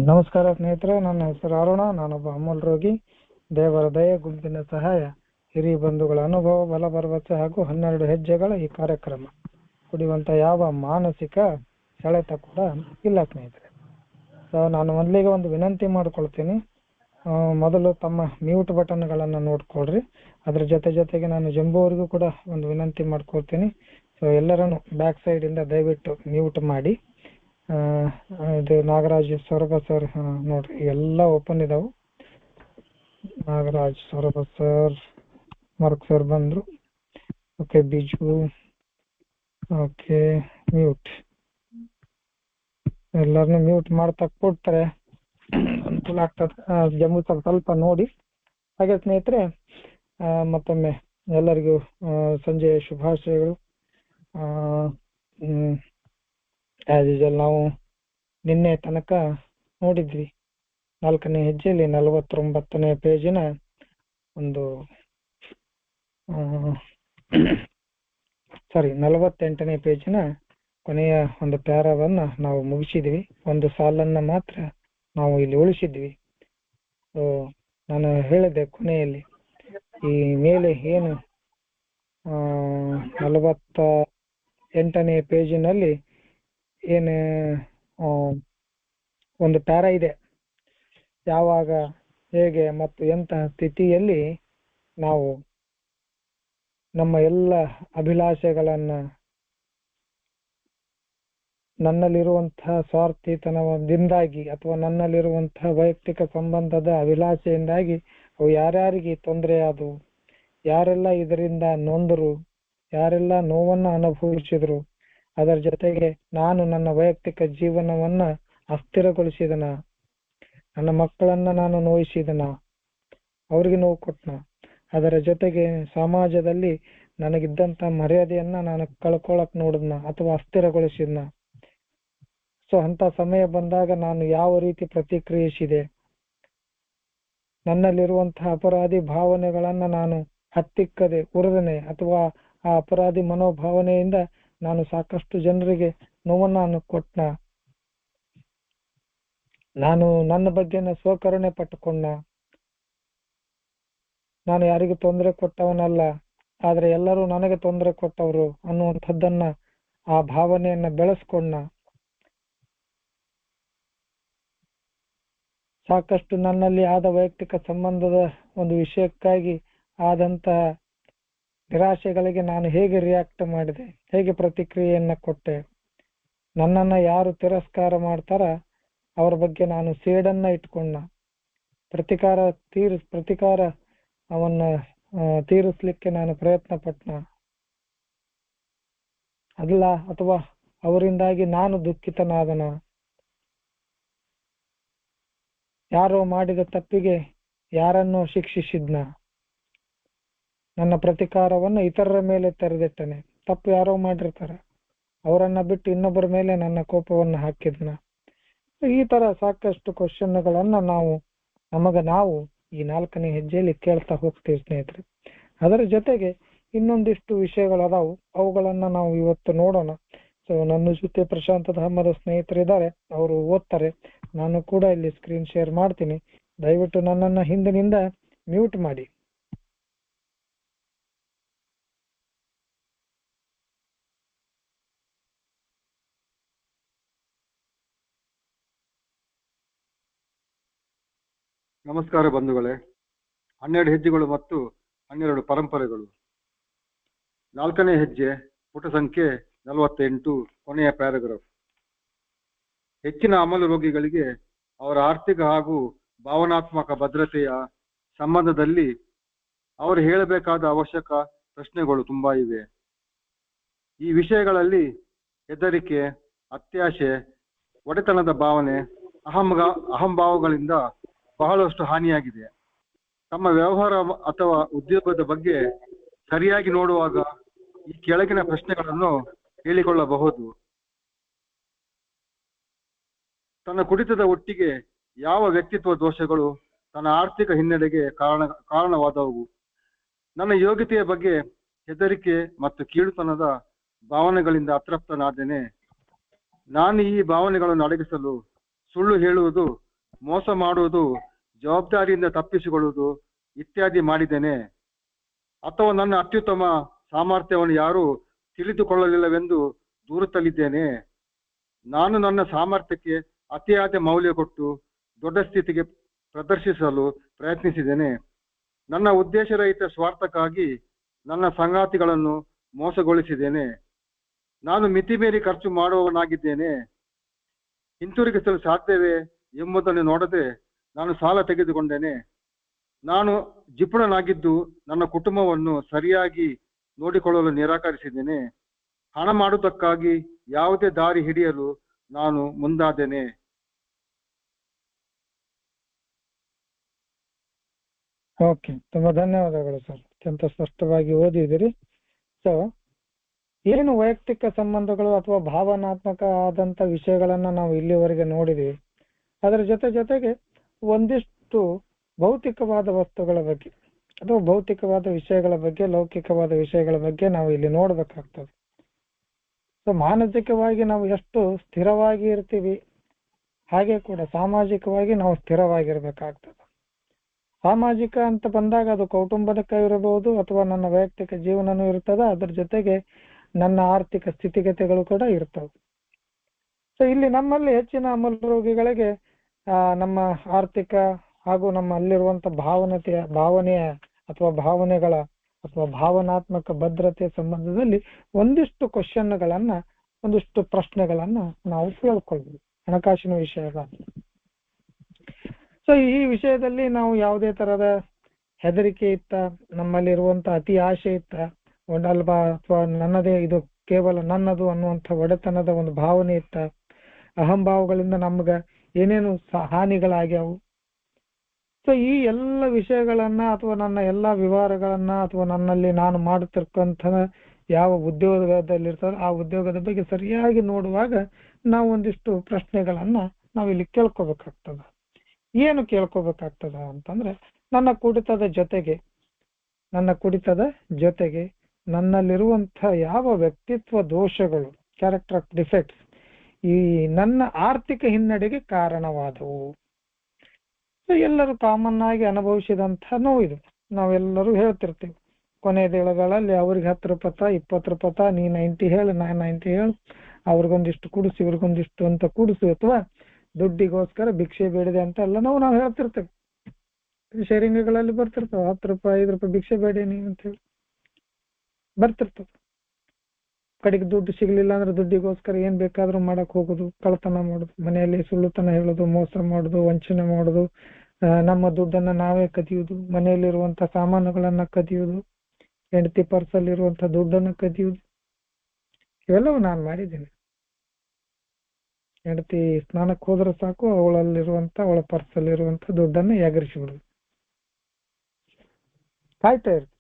ನಮಸ್ಕಾರ ಸ್ನೇಹಿತರೆ, ನನ್ನ ಹೆಸರು ಅರುಣ. ನಾನೊಬ್ಬ ಅಮೂಲ್ ರೋಗಿ. ದೇವರ ದಯೆ, ಗುಂಪಿನ ಸಹಾಯ, ಹಿರಿಯ ಬಂಧುಗಳ ಅನುಭವ, ಬಲ ಭರವಸೆ ಹಾಗೂ 12 ಹೆಜ್ಜೆಗಳ ಈ ಕಾರ್ಯಕ್ರಮ ಕುಡಿಯುವಂತ ಯಾವ ಮಾನಸಿಕ ಸೆಳೆತ ಕೂಡ ಇಲ್ಲ ಸ್ನೇಹಿತರೆ. ಸೊ ನಾನು ಮೊದಲಿಗೆ ಒಂದು ವಿನಂತಿ ಮಾಡ್ಕೊಳ್ತೀನಿ. ಮೊದಲು ತಮ್ಮ ಮ್ಯೂಟ್ ಬಟನ್ಗಳನ್ನು ನೋಡ್ಕೊಳ್ರಿ. ಅದ್ರ ಜೊತೆಗೆ ನಾನು ಜಂಬೂವರೆಗೂ ಕೂಡ ಒಂದು ವಿನಂತಿ ಮಾಡ್ಕೊಳ್ತೀನಿ. ಸೊ ಎಲ್ಲರನ್ನು ಬ್ಯಾಕ್ ಸೈಡ್ ಇಂದ ದಯವಿಟ್ಟು ಮ್ಯೂಟ್ ಮಾಡಿ. ಇದು ನಾಗರಾಜ್ ಸೊರಬ ಸರ್ ನೋಡ್ರಿ, ಎಲ್ಲ ಓಪನ್ ಇದಾವು. Nagaraj Soraba sir, Mark sir ಬಂದ್ರು. Okay, Biju, okay, mute. ಎಲ್ಲರನ್ನು ಮ್ಯೂಟ್ ಮಾಡ್ತಾ ಕೊಡ್ತಾರೆ, ಅನುಕೂಲ ಆಗ್ತದೆ. ಜಮ್ಮು ಸ್ವಲ್ಪ ನೋಡಿ. ಹಾಗೆ ಸ್ನೇಹಿತರೆ, ಮತ್ತೊಮ್ಮೆ ಎಲ್ಲರಿಗೂ ಸಂಜೆಯ ಶುಭಾಶಯಗಳು. ಆಸ್ ಯೂಶುವಲ್ ನಾವು ನಿನ್ನೆ ತನಕ ನೋಡಿದ್ವಿ 4ನೇ ಹೆಜ್ಜೆಯಲ್ಲಿ 49ನೇ ಪೇಜಿನ ಒಂದು 48ನೇ ಪೇಜಿನ ಕೊನೆಯ ಒಂದು ಪ್ಯಾರಾವನ್ನ ನಾವು ಮುಗಿಸಿದ್ವಿ. ಒಂದು ಸಾಲನ್ನ ಮಾತ್ರ ನಾವು ಇಲ್ಲಿ ಉಳಿಸಿದ್ವಿ. ಸೊ ನಾನು ಹೇಳಿದೆ ಕೊನೆಯಲ್ಲಿ, ಈ ಮೇಲೆ ಏನು 48ನೇ ಪೇಜಿನಲ್ಲಿ ಏನು ಒಂದು ಪ್ಯಾರಾ ಇದೆ. ಯಾವಾಗ, ಹೇಗೆ ಮತ್ತು ಎಂತಹ ಸ್ಥಿತಿಯಲ್ಲಿ ನಾವು ನಮ್ಮ ಎಲ್ಲ ಅಭಿಲಾಷೆಗಳನ್ನ, ನನ್ನಲ್ಲಿರುವಂತಹ ಸ್ವಾರ್ಥಿತನದಿಂದಾಗಿ ಅಥವಾ ನನ್ನಲ್ಲಿರುವಂತಹ ವೈಯಕ್ತಿಕ ಸಂಬಂಧದ ಅಭಿಲಾಷೆಯಿಂದಾಗಿ ಅವು ಯಾರ್ಯಾರಿಗೆ ತೊಂದರೆ ಆದವು, ಯಾರೆಲ್ಲ ಇದರಿಂದ ನೊಂದರು, ಯಾರೆಲ್ಲ ನೋವನ್ನ ಅನುಭವಿಸಿದ್ರು, ಅದರ ಜೊತೆಗೆ ನಾನು ನನ್ನ ವೈಯಕ್ತಿಕ ಜೀವನವನ್ನ ಅಸ್ಥಿರಗೊಳಿಸಿದನ, ನನ್ನ ಮಕ್ಕಳನ್ನ ನಾನು ನೋಯಿಸಿದನ, ಅವ್ರಿಗೆ ನೋವು ಕೊಟ್ಟನ, ಅದರ ಜೊತೆಗೆ ಸಮಾಜದಲ್ಲಿ ನನಗಿದ್ದಂತ ಮರ್ಯಾದೆಯನ್ನ ನಾನು ಕಳ್ಕೊಳಕ್ ನೋಡಿದ್ನ ಅಥವಾ ಅಸ್ಥಿರಗೊಳಿಸಿದ್ನ. ಸೊ ಅಂತ ಸಮಯ ಬಂದಾಗ ನಾನು ಯಾವ ರೀತಿ ಪ್ರತಿಕ್ರಿಯಿಸಿದೆ, ನನ್ನಲ್ಲಿರುವಂತಹ ಅಪರಾಧಿ ಭಾವನೆಗಳನ್ನ ನಾನು ಹತ್ತಿಕ್ಕದೆ ಉರಿದನೆ ಅಥವಾ ಆ ಅಪರಾಧಿ ಮನೋಭಾವನೆಯಿಂದ ನಾನು ಸಾಕಷ್ಟು ಜನರಿಗೆ ನೋವನ್ನ ಕೊಟ್ನ, ನಾನು ನನ್ನ ಬಗ್ಗೆನ ಸ್ವಕರುಣೆ ಪಟ್ಟುಕೊಂಡ, ನಾನು ಯಾರಿಗೂ ತೊಂದರೆ ಕೊಟ್ಟವನಲ್ಲ, ಆದ್ರೆ ಎಲ್ಲರೂ ನನಗೆ ತೊಂದರೆ ಕೊಟ್ಟವರು ಅನ್ನುವಂಥದ್ದನ್ನ, ಆ ಭಾವನೆಯನ್ನ ಬೆಳೆಸ್ಕೊಂಡ. ಸಾಕಷ್ಟು ನನ್ನಲ್ಲಿ ಆದ ವೈಯಕ್ತಿಕ ಸಂಬಂಧದ ಒಂದು ವಿಷಯಕ್ಕಾಗಿ ಆದಂತಹ ನಿರಾಶೆಗಳಿಗೆ ನಾನು ಹೇಗೆ ರಿಯಾಕ್ಟ್ ಮಾಡಿದೆ, ಹೇಗೆ ಪ್ರತಿಕ್ರಿಯೆಯನ್ನ ಕೊಟ್ಟೆ, ನನ್ನನ್ನ ಯಾರು ತಿರಸ್ಕಾರ ಮಾಡ್ತಾರ ಅವ್ರ ಬಗ್ಗೆ ನಾನು ಸೇಡನ್ನ ಇಟ್ಕೊಂಡ, ಪ್ರತಿಕಾರ ಅವನ್ನ ತೀರಿಸ್ಲಿಕ್ಕೆ ನಾನು ಪ್ರಯತ್ನ ಪಟ್ನ ಅಲ್ಲ, ಅಥವಾ ಅವರಿಂದಾಗಿ ನಾನು ದುಃಖಿತನಾದನ, ಯಾರೋ ಮಾಡಿದ ತಪ್ಪಿಗೆ ಯಾರನ್ನೋ ಶಿಕ್ಷಿಸಿದ್ನ, ನನ್ನ ಪ್ರತಿಕಾರವನ್ನು ಇತರರ ಮೇಲೆ ತೆರೆದಿಟ್ಟನೆ, ತಪ್ಪು ಯಾರೋ ಮಾಡಿರ್ತಾರ ಅವರನ್ನ ಬಿಟ್ಟು ಇನ್ನೊಬ್ಬರ ಮೇಲೆ ನನ್ನ ಕೋಪವನ್ನು ಹಾಕಿದ್ನ. ಈ ತರ ಸಾಕಷ್ಟು ಕ್ವಶನ್ಗಳನ್ನ ನಾವು ಈ 4ನೇ ಹೆಜ್ಜೆಯಲ್ಲಿ ಕೇಳ್ತಾ ಹೋಗ್ತೀವಿ ಸ್ನೇಹಿತರೆ. ಅದರ ಜೊತೆಗೆ ಇನ್ನೊಂದಿಷ್ಟು ವಿಷಯಗಳದಾವು, ಅವುಗಳನ್ನ ನಾವು ಇವತ್ತು ನೋಡೋಣ. ಸೊ ನನ್ನ ಜೊತೆ ಪ್ರಶಾಂತ್ ಧರ್ಮದ ಸ್ನೇಹಿತರಿದ್ದಾರೆ, ಅವರು ಓದ್ತಾರೆ. ನಾನು ಕೂಡ ಇಲ್ಲಿ ಸ್ಕ್ರೀನ್ ಶೇರ್ ಮಾಡ್ತೀನಿ. ದಯವಿಟ್ಟು ನನ್ನನ್ನ ಹಿಂದಿನಿಂದ ಮ್ಯೂಟ್ ಮಾಡಿ. ನಮಸ್ಕಾರ ಬಂಧುಗಳೇ. 12 ಹೆಜ್ಜೆಗಳು ಮತ್ತು 12 ಪರಂಪರೆಗಳು. 4ನೇ ಹೆಜ್ಜೆ, ಪುಟ ಸಂಖ್ಯೆ 48, ಕೊನೆಯ ಪ್ಯಾರಾಗ್ರಾಫ್. ಹೆಚ್ಚಿನ ಅಮಲು ರೋಗಿಗಳಿಗೆ ಅವರ ಆರ್ಥಿಕ ಹಾಗೂ ಭಾವನಾತ್ಮಕ ಭದ್ರತೆಯ ಸಂಬಂಧದಲ್ಲಿ ಅವರು ಹೇಳಬೇಕಾದ ಅವಶ್ಯಕ ಪ್ರಶ್ನೆಗಳು ತುಂಬಾ ಇವೆ. ಈ ವಿಷಯಗಳಲ್ಲಿ ಹೆದರಿಕೆ, ಅತ್ಯಾಶೆ, ಒಡೆತನದ ಭಾವನೆ, ಅಹಂಭಾವಗಳಿಂದ ಬಹಳಷ್ಟು ಹಾನಿಯಾಗಿದೆ. ತಮ್ಮ ವ್ಯವಹಾರ ಅಥವಾ ಉದ್ಯೋಗದ ಬಗ್ಗೆ ಸರಿಯಾಗಿ ನೋಡುವಾಗ ಈ ಕೆಳಗಿನ ಪ್ರಶ್ನೆಗಳನ್ನು ಹೇಳಿಕೊಳ್ಳಬಹುದು. ತನ್ನ ಕುಡಿತದ ಒಟ್ಟಿಗೆ ಯಾವ ವ್ಯಕ್ತಿತ್ವ ದೋಷಗಳು ತನ್ನ ಆರ್ಥಿಕ ಹಿನ್ನಡೆಗೆ ಕಾರಣವಾದವು? ನನ್ನ ಯೋಗ್ಯತೆಯ ಬಗ್ಗೆ ಹೆದರಿಕೆ ಮತ್ತು ಕೀಳುತನದ ಭಾವನೆಗಳಿಂದ ಅತೃಪ್ತನಾದೇನೆ. ನಾನು ಈ ಭಾವನೆಗಳನ್ನು ಅಡಗಿಸಲು ಸುಳ್ಳು ಹೇಳುವುದು, ಮೋಸ ಮಾಡುವುದು, ಜವಾಬ್ದಾರಿಯಿಂದ ತಪ್ಪಿಸಿಕೊಳ್ಳುವುದು ಇತ್ಯಾದಿ ಮಾಡಿದ್ದೇನೆ? ಅಥವಾ ನನ್ನ ಅತ್ಯುತ್ತಮ ಸಾಮರ್ಥ್ಯವನ್ನು ಯಾರೂ ತಿಳಿದುಕೊಳ್ಳಲಿಲ್ಲವೆಂದು ದೂರುತ್ತಲಿದ್ದೇನೆ? ನಾನು ನನ್ನ ಸಾಮರ್ಥ್ಯಕ್ಕೆ ಅತಿಯಾದ ಮೌಲ್ಯ ಕೊಟ್ಟು ದೊಡ್ಡ ಸ್ಥಿತಿಗೆ ಪ್ರದರ್ಶಿಸಲು ಪ್ರಯತ್ನಿಸಿದ್ದೇನೆ. ನನ್ನ ಉದ್ದೇಶರಹಿತ ಸ್ವಾರ್ಥಕ್ಕಾಗಿ ನನ್ನ ಸಂಗಾತಿಗಳನ್ನು ಮೋಸಗೊಳಿಸಿದ್ದೇನೆ. ನಾನು ಮಿತಿಮೀರಿ ಖರ್ಚು ಮಾಡುವವನಾಗಿದ್ದೇನೆ. ಹಿಂತಿರುಗಿಸಲು ಸಾಧ್ಯವೇ ಎಂಬುದನ್ನು ನೋಡದೆ ನಾನು ಸಾಲ ತೆಗೆದುಕೊಂಡೇನೆ. ನಾನು ಜಿಪುಣನಾಗಿದ್ದು ನನ್ನ ಕುಟುಂಬವನ್ನು ಸರಿಯಾಗಿ ನೋಡಿಕೊಳ್ಳಲು ನಿರಾಕರಿಸಿದ್ದೇನೆ. ಹಣ ಮಾಡುವುದಕ್ಕಾಗಿ ಯಾವುದೇ ದಾರಿ ಹಿಡಿಯಲು ನಾನು ಮುಂದಾದೇನೆ. ಓಕೆ, ತುಂಬಾ ಧನ್ಯವಾದಗಳು ಸರ್. ಅತ್ಯಂತ ಸ್ಪಷ್ಟವಾಗಿ ಓದಿದಿರಿ. ಸೊ ಏನು ವೈಯಕ್ತಿಕ ಸಂಬಂಧಗಳು ಅಥವಾ ಭಾವನಾತ್ಮಕ ಆದಂತ ವಿಷಯಗಳನ್ನ ನಾವು ಇಲ್ಲಿವರೆಗೆ ನೋಡಿದೀವಿ. ಅದರ ಜೊತೆಗೆ ಒಂದಿಷ್ಟು ಭೌತಿಕವಾದ ವಸ್ತುಗಳ ಬಗ್ಗೆ ಅಥವಾ ಭೌತಿಕವಾದ ವಿಷಯಗಳ ಬಗ್ಗೆ, ಲೌಕಿಕವಾದ ವಿಷಯಗಳ ಬಗ್ಗೆ ನಾವು ಇಲ್ಲಿ ನೋಡ್ಬೇಕಾಗ್ತದೆ. ಸೊ ಮಾನಸಿಕವಾಗಿ ನಾವು ಎಷ್ಟು ಸ್ಥಿರವಾಗಿ ಇರ್ತೀವಿ, ಹಾಗೆ ಕೂಡ ಸಾಮಾಜಿಕವಾಗಿ ನಾವು ಸ್ಥಿರವಾಗಿರ್ಬೇಕಾಗ್ತದೆ. ಸಾಮಾಜಿಕ ಅಂತ ಬಂದಾಗ ಅದು ಕೌಟುಂಬಿಕ ಇರಬಹುದು ಅಥವಾ ನನ್ನ ವೈಯಕ್ತಿಕ ಜೀವನನೂ ಇರ್ತದೆ, ಅದ್ರ ಜೊತೆಗೆ ನನ್ನ ಆರ್ಥಿಕ ಸ್ಥಿತಿಗತಿಗಳು ಕೂಡ ಇರ್ತವೆ. ಸೊ ಇಲ್ಲಿ ನಮ್ಮಲ್ಲಿ ಹೆಚ್ಚಿನ ಅಮೂಲ ರೋಗಿಗಳಿಗೆ ನಮ್ಮ ಆರ್ಥಿಕ ಹಾಗೂ ನಮ್ಮಲ್ಲಿರುವಂತ ಭಾವನೆಯ ಅಥವಾ ಭಾವನೆಗಳ ಅಥವಾ ಭಾವನಾತ್ಮಕ ಭದ್ರತೆ ಸಂಬಂಧದಲ್ಲಿ ಒಂದಿಷ್ಟು ಕ್ವಶನ್ಗಳನ್ನ, ಒಂದಿಷ್ಟು ಪ್ರಶ್ನೆಗಳನ್ನ ನಾವು ಕೇಳ್ಕೊಳ್ಬೋದು ಹಣಕಾಸಿನ ವಿಷಯಗಳನ್ನ. ಸೊ ಈ ವಿಷಯದಲ್ಲಿ ನಾವು ಯಾವುದೇ ತರದ ಹೆದರಿಕೆ ಇತ್ತ, ನಮ್ಮಲ್ಲಿರುವಂತ ಅತಿ ಆಶೆ ಇತ್ತ, ಒಂದಲ್ವಾ ಅಥವಾ ನನ್ನದೇ ಇದು ಕೇವಲ ನನ್ನದು ಅನ್ನುವಂಥ ಒಡೆತನದ ಒಂದು ಭಾವನೆ ಇತ್ತ, ಅಹಂಭಾವಗಳಿಂದ ನಮ್ಗ ಏನೇನು ಹಾನಿಗಳಾಗ್ಯಾವು. ಸೊ ಈ ಎಲ್ಲ ವಿಷಯಗಳನ್ನ ಅಥವಾ ನನ್ನ ಎಲ್ಲಾ ವ್ಯವಹಾರಗಳನ್ನ ಅಥವಾ ನನ್ನಲ್ಲಿ ನಾನು ಮಾಡುತ್ತಿರ್ತಕ್ಕಂಥ ಯಾವ ಉದ್ಯೋಗದಲ್ಲಿ ಇರ್ತಾರೋ ಆ ಉದ್ಯೋಗದ ಬಗ್ಗೆ ಸರಿಯಾಗಿ ನೋಡುವಾಗ ನಾವು ಒಂದಿಷ್ಟು ಪ್ರಶ್ನೆಗಳನ್ನ ನಾವಿಲ್ಲಿ ಕೇಳ್ಕೋಬೇಕಾಗ್ತದ. ಏನು ಕೇಳ್ಕೋಬೇಕಾಗ್ತದ ಅಂತಂದ್ರೆ, ನನ್ನ ಕುಡಿತದ ಜೊತೆಗೆ ನನ್ನಲ್ಲಿರುವಂಥ ಯಾವ ವ್ಯಕ್ತಿತ್ವ ದೋಷಗಳು, ಕ್ಯಾರೆಕ್ಟರ್ ಡಿಫೆಕ್ಟ್ಸ್, ಈ ನನ್ನ ಆರ್ಥಿಕ ಹಿನ್ನಡೆಗೆ ಕಾರಣವಾದವು. ಎಲ್ಲರೂ ಕಾಮನ್ ಆಗಿ ಅನುಭವಿಸಿದಂಥ ನೋವು ಇದು. ನಾವೆಲ್ಲರೂ ಹೇಳ್ತಿರ್ತೀವಿ ಕೊನೆಯ ದಿನಗಳಲ್ಲಿ ಅವ್ರಿಗೆ 10 ರೂಪಾಯಿ 20 ರೂಪಾಯಿ, ನೀ 90 ಹೇಳು, ನಾ 90 ಹೇಳು, ಅವ್ರಿಗೊಂದಿಷ್ಟು ಕುಡಿಸು ಇವ್ರಿಗೊಂದಿಷ್ಟು ಅಂತ ಕುಡಿಸು, ಅಥವಾ ದುಡ್ಡಿಗೋಸ್ಕರ ಭಿಕ್ಷೆ ಬೇಡಿದೆ ಅಂತ ಎಲ್ಲ ನಾವು ಹೇಳ್ತಿರ್ತೇವೆ. ಶೇರಿಂಗ್ಗಳಲ್ಲಿ ಬರ್ತಿರ್ತಾವ 10 ರೂಪಾಯಿ 5 ರೂಪಾಯಿ ಭಿಕ್ಷೆ ಬೇಡಿ ನೀವು ಅಂತ ಹೇಳಿ ಬರ್ತಿರ್ತವೆ. ಕಡೆಗೆ ದುಡ್ಡು ಸಿಗ್ಲಿಲ್ಲ ಅಂದ್ರೆ ದುಡ್ಡಿಗೋಸ್ಕರ ಏನ್ ಬೇಕಾದ್ರೂ ಮಾಡಕ್ ಹೋಗುದು, ಕಳ್ತನ ಮಾಡುದು, ಮನೆಯಲ್ಲಿ ಸುಳ್ಳುತನ ಹೇಳುದು, ಮೋಸ ಮಾಡುದು, ವಂಚನೆ ಮಾಡುದು, ನಮ್ಮ ದುಡ್ಡನ್ನ ನಾವೇ ಕದಿಯುವುದು, ಮನೆಯಲ್ಲಿರುವಂತ ಸಾಮಾನುಗಳನ್ನ ಕದಿಯುವುದು, ಹೆಂಡತಿ ಪರ್ಸಲ್ಲಿ ಇರುವಂತ ದುಡ್ಡನ್ನ ಕದಿಯುವುದು, ಇವೆಲ್ಲವೂ ನಾನು ಮಾಡಿದ್ದೀನಿ. ಹೆಂಡತಿ ಸ್ನಾನಕ್ಕೆ ಹೋದ್ರೆ ಸಾಕು, ಅವಳ ಪರ್ಸಲ್ಲಿರುವಂತ ದುಡ್ಡನ್ನ ಎಗರಿಸಿಬಿಡುದು, ಕಾಯ್ತಾ ಇರುತ್ತೆ.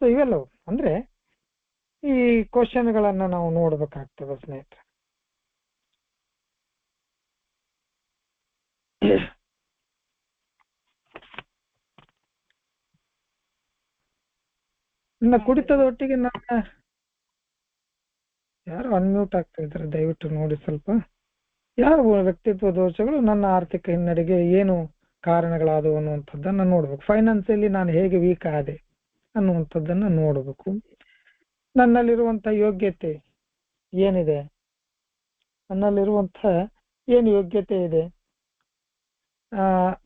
ಸೊ ಇವೆಲ್ಲವು ಅಂದ್ರೆ ಈ ಕ್ವಶನ್ಗಳನ್ನ ನಾವು ನೋಡ್ಬೇಕಾಗ್ತದೆ ಸ್ನೇಹಿತರೆ. ನನ್ನ ಕುಡಿತದ ಒಟ್ಟಿಗೆ ನನ್ನ ಯಾರು ಅನ್ಮ್ಯೂಟ್ ಆಗ್ತಾ ಇದ್ದಾರೆ, ದಯವಿಟ್ಟು ನೋಡಿ ಸ್ವಲ್ಪ. ಯಾವ ವ್ಯಕ್ತಿತ್ವ ದೋಷಗಳು ನನ್ನ ಆರ್ಥಿಕ ಹಿನ್ನಡೆಗೆ ಏನು ಕಾರಣಗಳಾದವು ಅನ್ನುವಂಥದ್ದನ್ನ ನೋಡ್ಬೇಕು. ಫೈನಾನ್ಸಿಯಲಿ ನಾನು ಹೇಗೆ ವೀಕ್ ಆದೆ ಅನ್ನುವಂಥದ್ದನ್ನ ನೋಡ್ಬೇಕು. ನನ್ನಲ್ಲಿರುವಂತ ಯೋಗ್ಯತೆ ಏನಿದೆ, ನನ್ನಲ್ಲಿರುವಂತ ಏನು ಯೋಗ್ಯತೆ ಇದೆ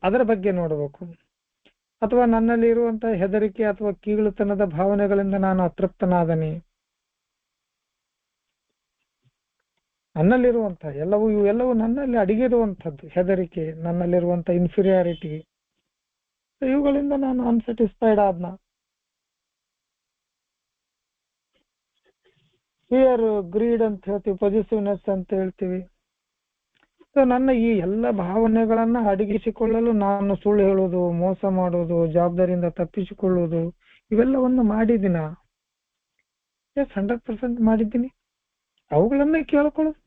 ಅದರ ಬಗ್ಗೆ ನೋಡಬೇಕು. ಅಥವಾ ನನ್ನಲ್ಲಿ ಇರುವಂತ ಹೆದರಿಕೆ ಅಥವಾ ಕೀಳುತನದ ಭಾವನೆಗಳಿಂದ ನಾನು ಅತೃಪ್ತನಾದನೆ, ನನ್ನಲ್ಲಿರುವಂತ ಇವೆಲ್ಲವೂ ನನ್ನಲ್ಲಿ ಅಡಗಿರುವಂಥದ್ದು. ಹೆದರಿಕೆ, ನನ್ನಲ್ಲಿರುವಂತ ಇನ್ಫೀರಿಯಾರಿಟಿ, ಇವುಗಳಿಂದ ನಾನು ಅನ್ಸ್ಯಾಟಿಸ್ಫೈಡ್ ಆದ್ನ. ಫಿಯರ್, ಗ್ರೀಡ್ ಅಂತ ಹೇಳ್ತೀವಿ, ಪಾಸಿಟಿವ್ನೆಸ್ ಅಂತ ಹೇಳ್ತೀವಿ. ಸೊ ನನ್ನ ಈ ಎಲ್ಲ ಭಾವನೆಗಳನ್ನ ಅಡಗಿಸಿಕೊಳ್ಳಲು ನಾನು ಸುಳ್ಳು ಹೇಳುವುದು, ಮೋಸ ಮಾಡುವುದು, ಜವಾಬ್ದಾರಿಯಿಂದ ತಪ್ಪಿಸಿಕೊಳ್ಳುವುದು, ಇವೆಲ್ಲವನ್ನು ಮಾಡಿದ್ದೀನ? ಎಸ್, 100% ಮಾಡಿದ್ದೀನಿ. ಅವುಗಳನ್ನೇ ಕೇಳ್ಕೊಳ್ಳೋದು.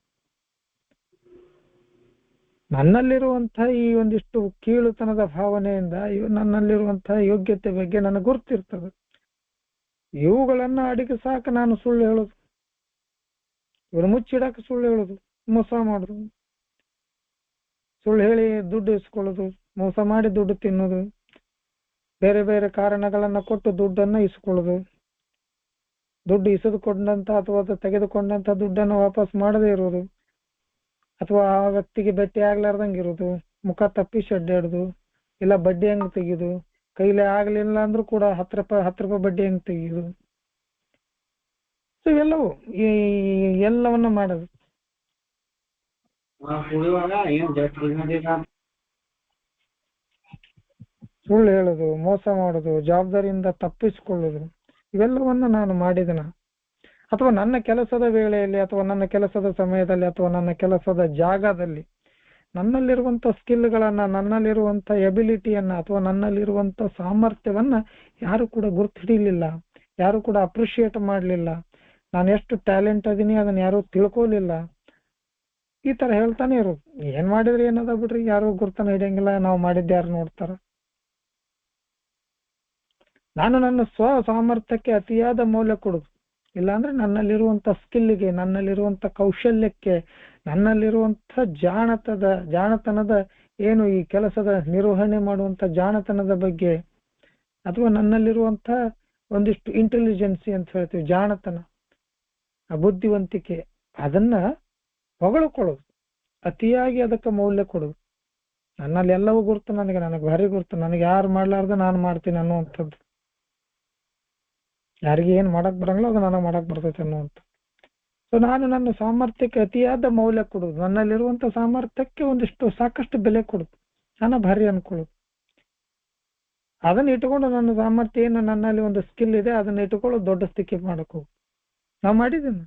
ನನ್ನಲ್ಲಿರುವಂತಹ ಈ ಒಂದಿಷ್ಟು ಕೀಳುತನದ ಭಾವನೆಯಿಂದ ನನ್ನಲ್ಲಿರುವಂತಹ ಯೋಗ್ಯತೆ ಬಗ್ಗೆ ನನಗೆ ಗುರ್ತಿರ್ತದೆ. ಇವುಗಳನ್ನ ಅಡಿಗೆ ಸಾಕ ನಾನು ಸುಳ್ಳು ಹೇಳೋದು, ಇವರು ಮುಚ್ಚಿಡಕ್ಕೆ ಸುಳ್ಳು ಹೇಳೋದು, ಮೋಸ ಮಾಡುದು. ಸುಳ್ಳು ಹೇಳಿ ದುಡ್ಡು ಇಸ್ಕೊಳ್ಳೋದು, ಮೋಸ ಮಾಡಿ ದುಡ್ಡು ತಿನ್ನೋದು, ಬೇರೆ ಬೇರೆ ಕಾರಣಗಳನ್ನ ಕೊಟ್ಟು ದುಡ್ಡನ್ನ ಇಸ್ಕೊಳ್ಳೋದು, ದುಡ್ಡು ಇಸಿದುಕೊಂಡಂತ ಅಥವಾ ಅದು ತೆಗೆದುಕೊಂಡಂತ ದುಡ್ಡನ್ನು ವಾಪಸ್ ಮಾಡದೇ ಇರೋದು, ಅಥವಾ ಆ ವ್ಯಕ್ತಿಗೆ ಭೇಟಿ ಆಗ್ಲಾರ್ದಂಗೆ ಇರೋದು, ಮುಖ ತಪ್ಪಿಸಿ ಅಡ್ಡಾಡುದು, ಇಲ್ಲ ಬಡ್ಡಿ ಹಂಗ್ ತೆಗೆದು, ಕೈಲಿ ಆಗ್ಲಿಲ್ಲ ಅಂದ್ರೂ ಕೂಡ 10 ರೂಪಾಯಿ ಬಡ್ಡಿ ಹಂಗ್ ತೆಗೆಯುದು. ಸೊ ಇವೆಲ್ಲವೂ ಈ ಎಲ್ಲವನ್ನ ಮಾಡೋದು. ಸುಳ್ಳು ಹೇಳೋದು, ಮೋಸ ಮಾಡೋದು, ಜವಾಬ್ದಾರಿಯಿಂದ ತಪ್ಪಿಸಿಕೊಳ್ಳೋದು, ಇವೆಲ್ಲವನ್ನ ನಾನು ಮಾಡಿದನ. ಅಥವಾ ನನ್ನ ಕೆಲಸದ ವೇಳೆಯಲ್ಲಿ, ಅಥವಾ ನನ್ನ ಕೆಲಸದ ಸಮಯದಲ್ಲಿ, ಅಥವಾ ನನ್ನ ಕೆಲಸದ ಜಾಗದಲ್ಲಿ ನನ್ನಲ್ಲಿರುವಂತ ಸ್ಕಿಲ್ಗಳನ್ನ, ನನ್ನಲ್ಲಿರುವಂತ ಎಬಿಲಿಟಿಯನ್ನ, ಅಥವಾ ನನ್ನಲ್ಲಿರುವಂತ ಸಾಮರ್ಥ್ಯವನ್ನ ಯಾರು ಕೂಡ ಗುರ್ತಿಡಿಲಿಲ್ಲ, ಯಾರು ಕೂಡ ಅಪ್ರಿಶಿಯೇಟ್ ಮಾಡ್ಲಿಲ್ಲ. ನಾನು ಎಷ್ಟು ಟ್ಯಾಲೆಂಟ್ ಅದೀನಿ ಅದನ್ನ ಯಾರು ತಿಳ್ಕೊಲಿಲ್ಲ. ಈ ತರ ಹೇಳ್ತಾನೆ ಇರೋದು. ಏನ್ ಮಾಡಿದ್ರಿ ಏನದ ಬಿಡ್ರಿ, ಯಾರು ಗುರ್ತನ ಹಿಡಿಯಂಗಿಲ್ಲ, ನಾವು ಮಾಡಿದ್ದೆ ಯಾರು ನೋಡ್ತಾರ. ನಾನು ನನ್ನ ಸ್ವ ಸಾಮರ್ಥ್ಯಕ್ಕೆ ಅತಿಯಾದ ಮೌಲ್ಯ ಕೊಡುದು. ಇಲ್ಲಾಂದ್ರೆ ನನ್ನಲ್ಲಿರುವಂತ ಸ್ಕಿಲ್ಗೆ, ನನ್ನಲ್ಲಿರುವಂತ ಕೌಶಲ್ಯಕ್ಕೆ, ನನ್ನಲ್ಲಿರುವಂತ ಜಾಣತನದ ಏನು ಈ ಕೆಲಸದ ನಿರ್ವಹಣೆ ಮಾಡುವಂತ ಜಾಣತನದ ಬಗ್ಗೆ, ಅಥವಾ ನನ್ನಲ್ಲಿರುವಂತ ಒಂದಿಷ್ಟು ಇಂಟೆಲಿಜೆನ್ಸಿ ಅಂತ ಹೇಳ್ತೀವಿ, ಜಾಣತನ, ಬುದ್ಧಿವಂತಿಕೆ, ಅದನ್ನ ಹೊಗಳಿಕೊಳ್ಳೋದು, ಅತಿಯಾಗಿ ಅದಕ್ಕೆ ಮೌಲ್ಯ ಕೊಡೋದು. ನನ್ನಲ್ಲಿ ಎಲ್ಲವೂ ಗುರ್ತು, ನನಗೆ ಭಾರಿ ಗುರ್ತು, ನನಗೆ ಯಾರು ಮಾಡ್ಲಾರ್ದ ನಾನು ಮಾಡ್ತೀನಿ ಅನ್ನುವಂಥದ್ದು. ಯಾರಿಗೆ ಏನ್ ಮಾಡಕ್ ಬರಂಗಿಲ್ಲ ಅದು ನನಗೆ ಮಾಡಕ್ ಬರ್ತೈತೆ ಅನ್ನುವಂಥ. ಸೊ ನಾನು ನನ್ನ ಸಾಮರ್ಥ್ಯಕ್ಕೆ ಅತಿಯಾದ ಮೌಲ್ಯ ಕೊಡುದು, ನನ್ನಲ್ಲಿರುವಂತ ಸಾಮರ್ಥ್ಯಕ್ಕೆ ಒಂದಿಷ್ಟು ಸಾಕಷ್ಟು ಬೆಲೆ ಕೊಡುದು, ನಾನು ಭಾರಿ ಅನ್ಕೊಳ್ಳೋದು. ಅದನ್ನ ಇಟ್ಕೊಂಡು ನನ್ನ ಸಾಮರ್ಥ್ಯ ಏನು, ನನ್ನಲ್ಲಿ ಒಂದು ಸ್ಕಿಲ್ ಇದೆ, ಅದನ್ನ ಇಟ್ಕೊಂಡು ದೊಡ್ಡ ಸ್ಥಿತಿ ಮಾಡಕ್ ಹೋಗು. ನಾ ಮಾಡಿದ್ದೀನಿ.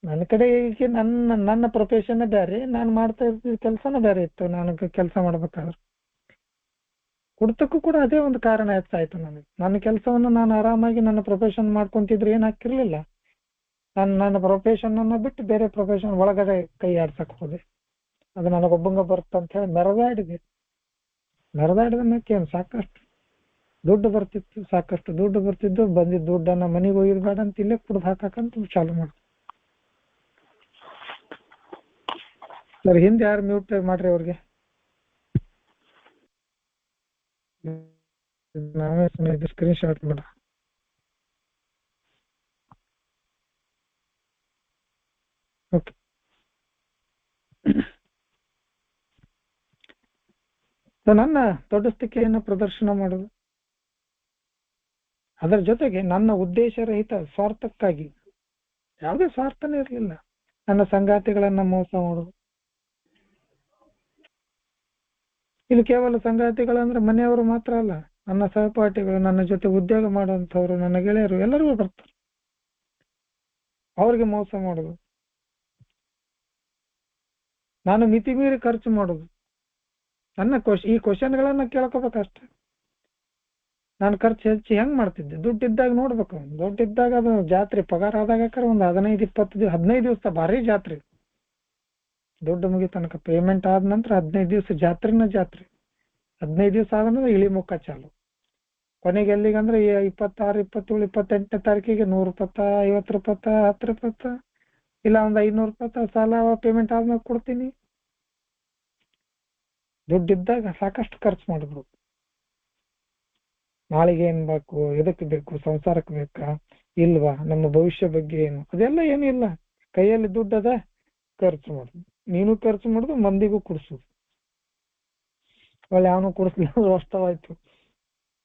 ನನ್ನ ಕಡೆ ಈಗ ನನ್ನ ಪ್ರೊಫೆಷನ್ ಬೇರೆ, ನಾನು ಮಾಡ್ತಾ ಇರ್ತಿದ್ದ ಕೆಲಸನ ಬೇರೆ ಇತ್ತು. ನಾನು ಕೆಲಸ ಮಾಡ್ಬೇಕಾದ್ರೆ ಕುಡ್ತಕ್ಕೂ ಕೂಡ ಅದೇ ಒಂದು ಕಾರಣ ಹೆಚ್ಚಾಯ್ತು. ನನಗೆ ನನ್ನ ಕೆಲಸವನ್ನು ನಾನು ಆರಾಮಾಗಿ ನನ್ನ ಪ್ರೊಫೆಷನ್ ಮಾಡ್ಕೊಂತಿದ್ರೆ ಏನ್ ಹಾಕಿರ್ಲಿಲ್ಲ. ನನ್ನ ಪ್ರೊಫೆಷನ್ ಅನ್ನ ಬಿಟ್ಟು ಬೇರೆ ಪ್ರೊಫೆಷನ್ ಒಳಗಡೆ ಕೈ ಆಡ್ಸಕ್ ಹೋದೆ. ಅದು ನನಗೊಬ್ಬಂಗ ಬರುತ್ತಂತ ಹೇಳಿ ಮೆರೆದಾಡಿದಕ್ಕೇನು ಸಾಕಷ್ಟು ದುಡ್ಡು ಬರ್ತಿತ್ತು, ಸಾಕಷ್ಟು ದುಡ್ಡು ಬರ್ತಿದ್ದು. ಬಂದಿದ್ದ ದುಡ್ಡನ್ನ ಮನೆಗೆ ಒಯ್ದು ಬೇಡ ಅಂತ ಇಲ್ಲೇ ಕುಡ್ದು ಹಾಕಂತ ಚಾಲು ಮಾಡ. ಸರ್ ಹಿಂದೆ ಯಾರು ಮ್ಯೂಟ್ ಮಾಡ್ರಿ ಅವ್ರಿಗೆ. ನಾವೇ ಸ್ಕ್ರೀನ್ ಶಾಟ್ ಮಾಡ. ಓಕೆ, ನನ್ನ ದೊಡ್ಡ ಸ್ಥಿತಿಯನ್ನು ಪ್ರದರ್ಶನ ಮಾಡುದು, ಅದರ ಜೊತೆಗೆ ನನ್ನ ಉದ್ದೇಶ ರಹಿತ ಸ್ವಾರ್ಥಕ್ಕಾಗಿ, ಯಾವುದೇ ಸ್ವಾರ್ಥನೇ ಇರಲಿಲ್ಲ, ನನ್ನ ಸಂಗಾತಿಗಳನ್ನ ಮೋಸ ಮಾಡುದು. ಇಲ್ಲಿ ಕೇವಲ ಸಂಗಾತಿಗಳಂದ್ರೆ ಮನೆಯವರು ಮಾತ್ರ ಅಲ್ಲ, ನನ್ನ ಸಹಪಾಠಿಗಳು, ನನ್ನ ಜೊತೆ ಉದ್ಯೋಗ ಮಾಡುವಂಥವ್ರು, ನನ್ನ ಗೆಳೆಯರು ಎಲ್ಲರಿಗೂ ಬರ್ತಾರೆ. ಅವ್ರಿಗೆ ಮೋಸ ಮಾಡುದು, ನಾನು ಮಿತಿ ಮೀರಿ ಖರ್ಚು ಮಾಡುದು. ನನ್ನ ಈ ಕ್ವಶನ್ಗಳನ್ನ ಕೇಳ್ಕೋಬೇಕಷ್ಟೆ. ನಾನು ಖರ್ಚು ಹೆಚ್ಚು ಹೆಂಗ್ ಮಾಡ್ತಿದ್ದೆ? ದುಡ್ಡಿದ್ದಾಗ ನೋಡ್ಬೇಕು. ದುಡ್ಡಿದ್ದಾಗ ಅದು ಜಾತ್ರೆ ಪಗಾರ ಆದಾಗ ಒಂದು 15 ದಿವಸ ಭಾರಿ ಜಾತ್ರೆ. ದುಡ್ಡು ಮುಗಿ ತನಕ ಪೇಮೆಂಟ್ ಆದ ನಂತರ 15 ದಿವಸ ಜಾತ್ರೆನ ಜಾತ್ರೆ. 15 ದಿವಸ ಆದ್ಮೇಲೆ ಇಳಿಮುಖ ಚಾಲು. ಕೊನೆಗೆ ಎಲ್ಲಿಗಂದ್ರೆ 26, 27, 28ನೇ ತಾರೀಕಿಗೆ 100 ರೂಪಾಯಿ, 50 ರೂಪಾಯಿ, 10 ರೂಪಾಯಿ, ಇಲ್ಲ ಒಂದು 500 ರೂಪಾಯಿ ಸಾಲ ಪೇಮೆಂಟ್ ಆದ್ಮೇಲೆ ಕೊಡ್ತೀನಿ. ದುಡ್ಡಿದ್ದಾಗ ಸಾಕಷ್ಟು ಖರ್ಚು ಮಾಡಿದ್ರು. ನಾಳೆಗೆ ಏನ್ ಬೇಕು, ಎದಕ್ಕೆ ಬೇಕು, ಸಂಸಾರಕ್ಕೆ ಬೇಕಾ ಇಲ್ವಾ, ನಮ್ಮ ಭವಿಷ್ಯ ಬಗ್ಗೆ ಏನು, ಅದೆಲ್ಲ ಏನಿಲ್ಲ. ಕೈಯಲ್ಲಿ ದುಡ್ಡದ ಖರ್ಚು ಮಾಡುದು, ನೀನು ಖರ್ಚು ಮಾಡುದು, ಮಂದಿಗೂ ಕುಡ್ಸುದು. ಒಳ್ಳೆ ಅವನು ಕುಡಿಸ್ಲಿಲ್ಲ ಅಷ್ಟವಾಯ್ತು,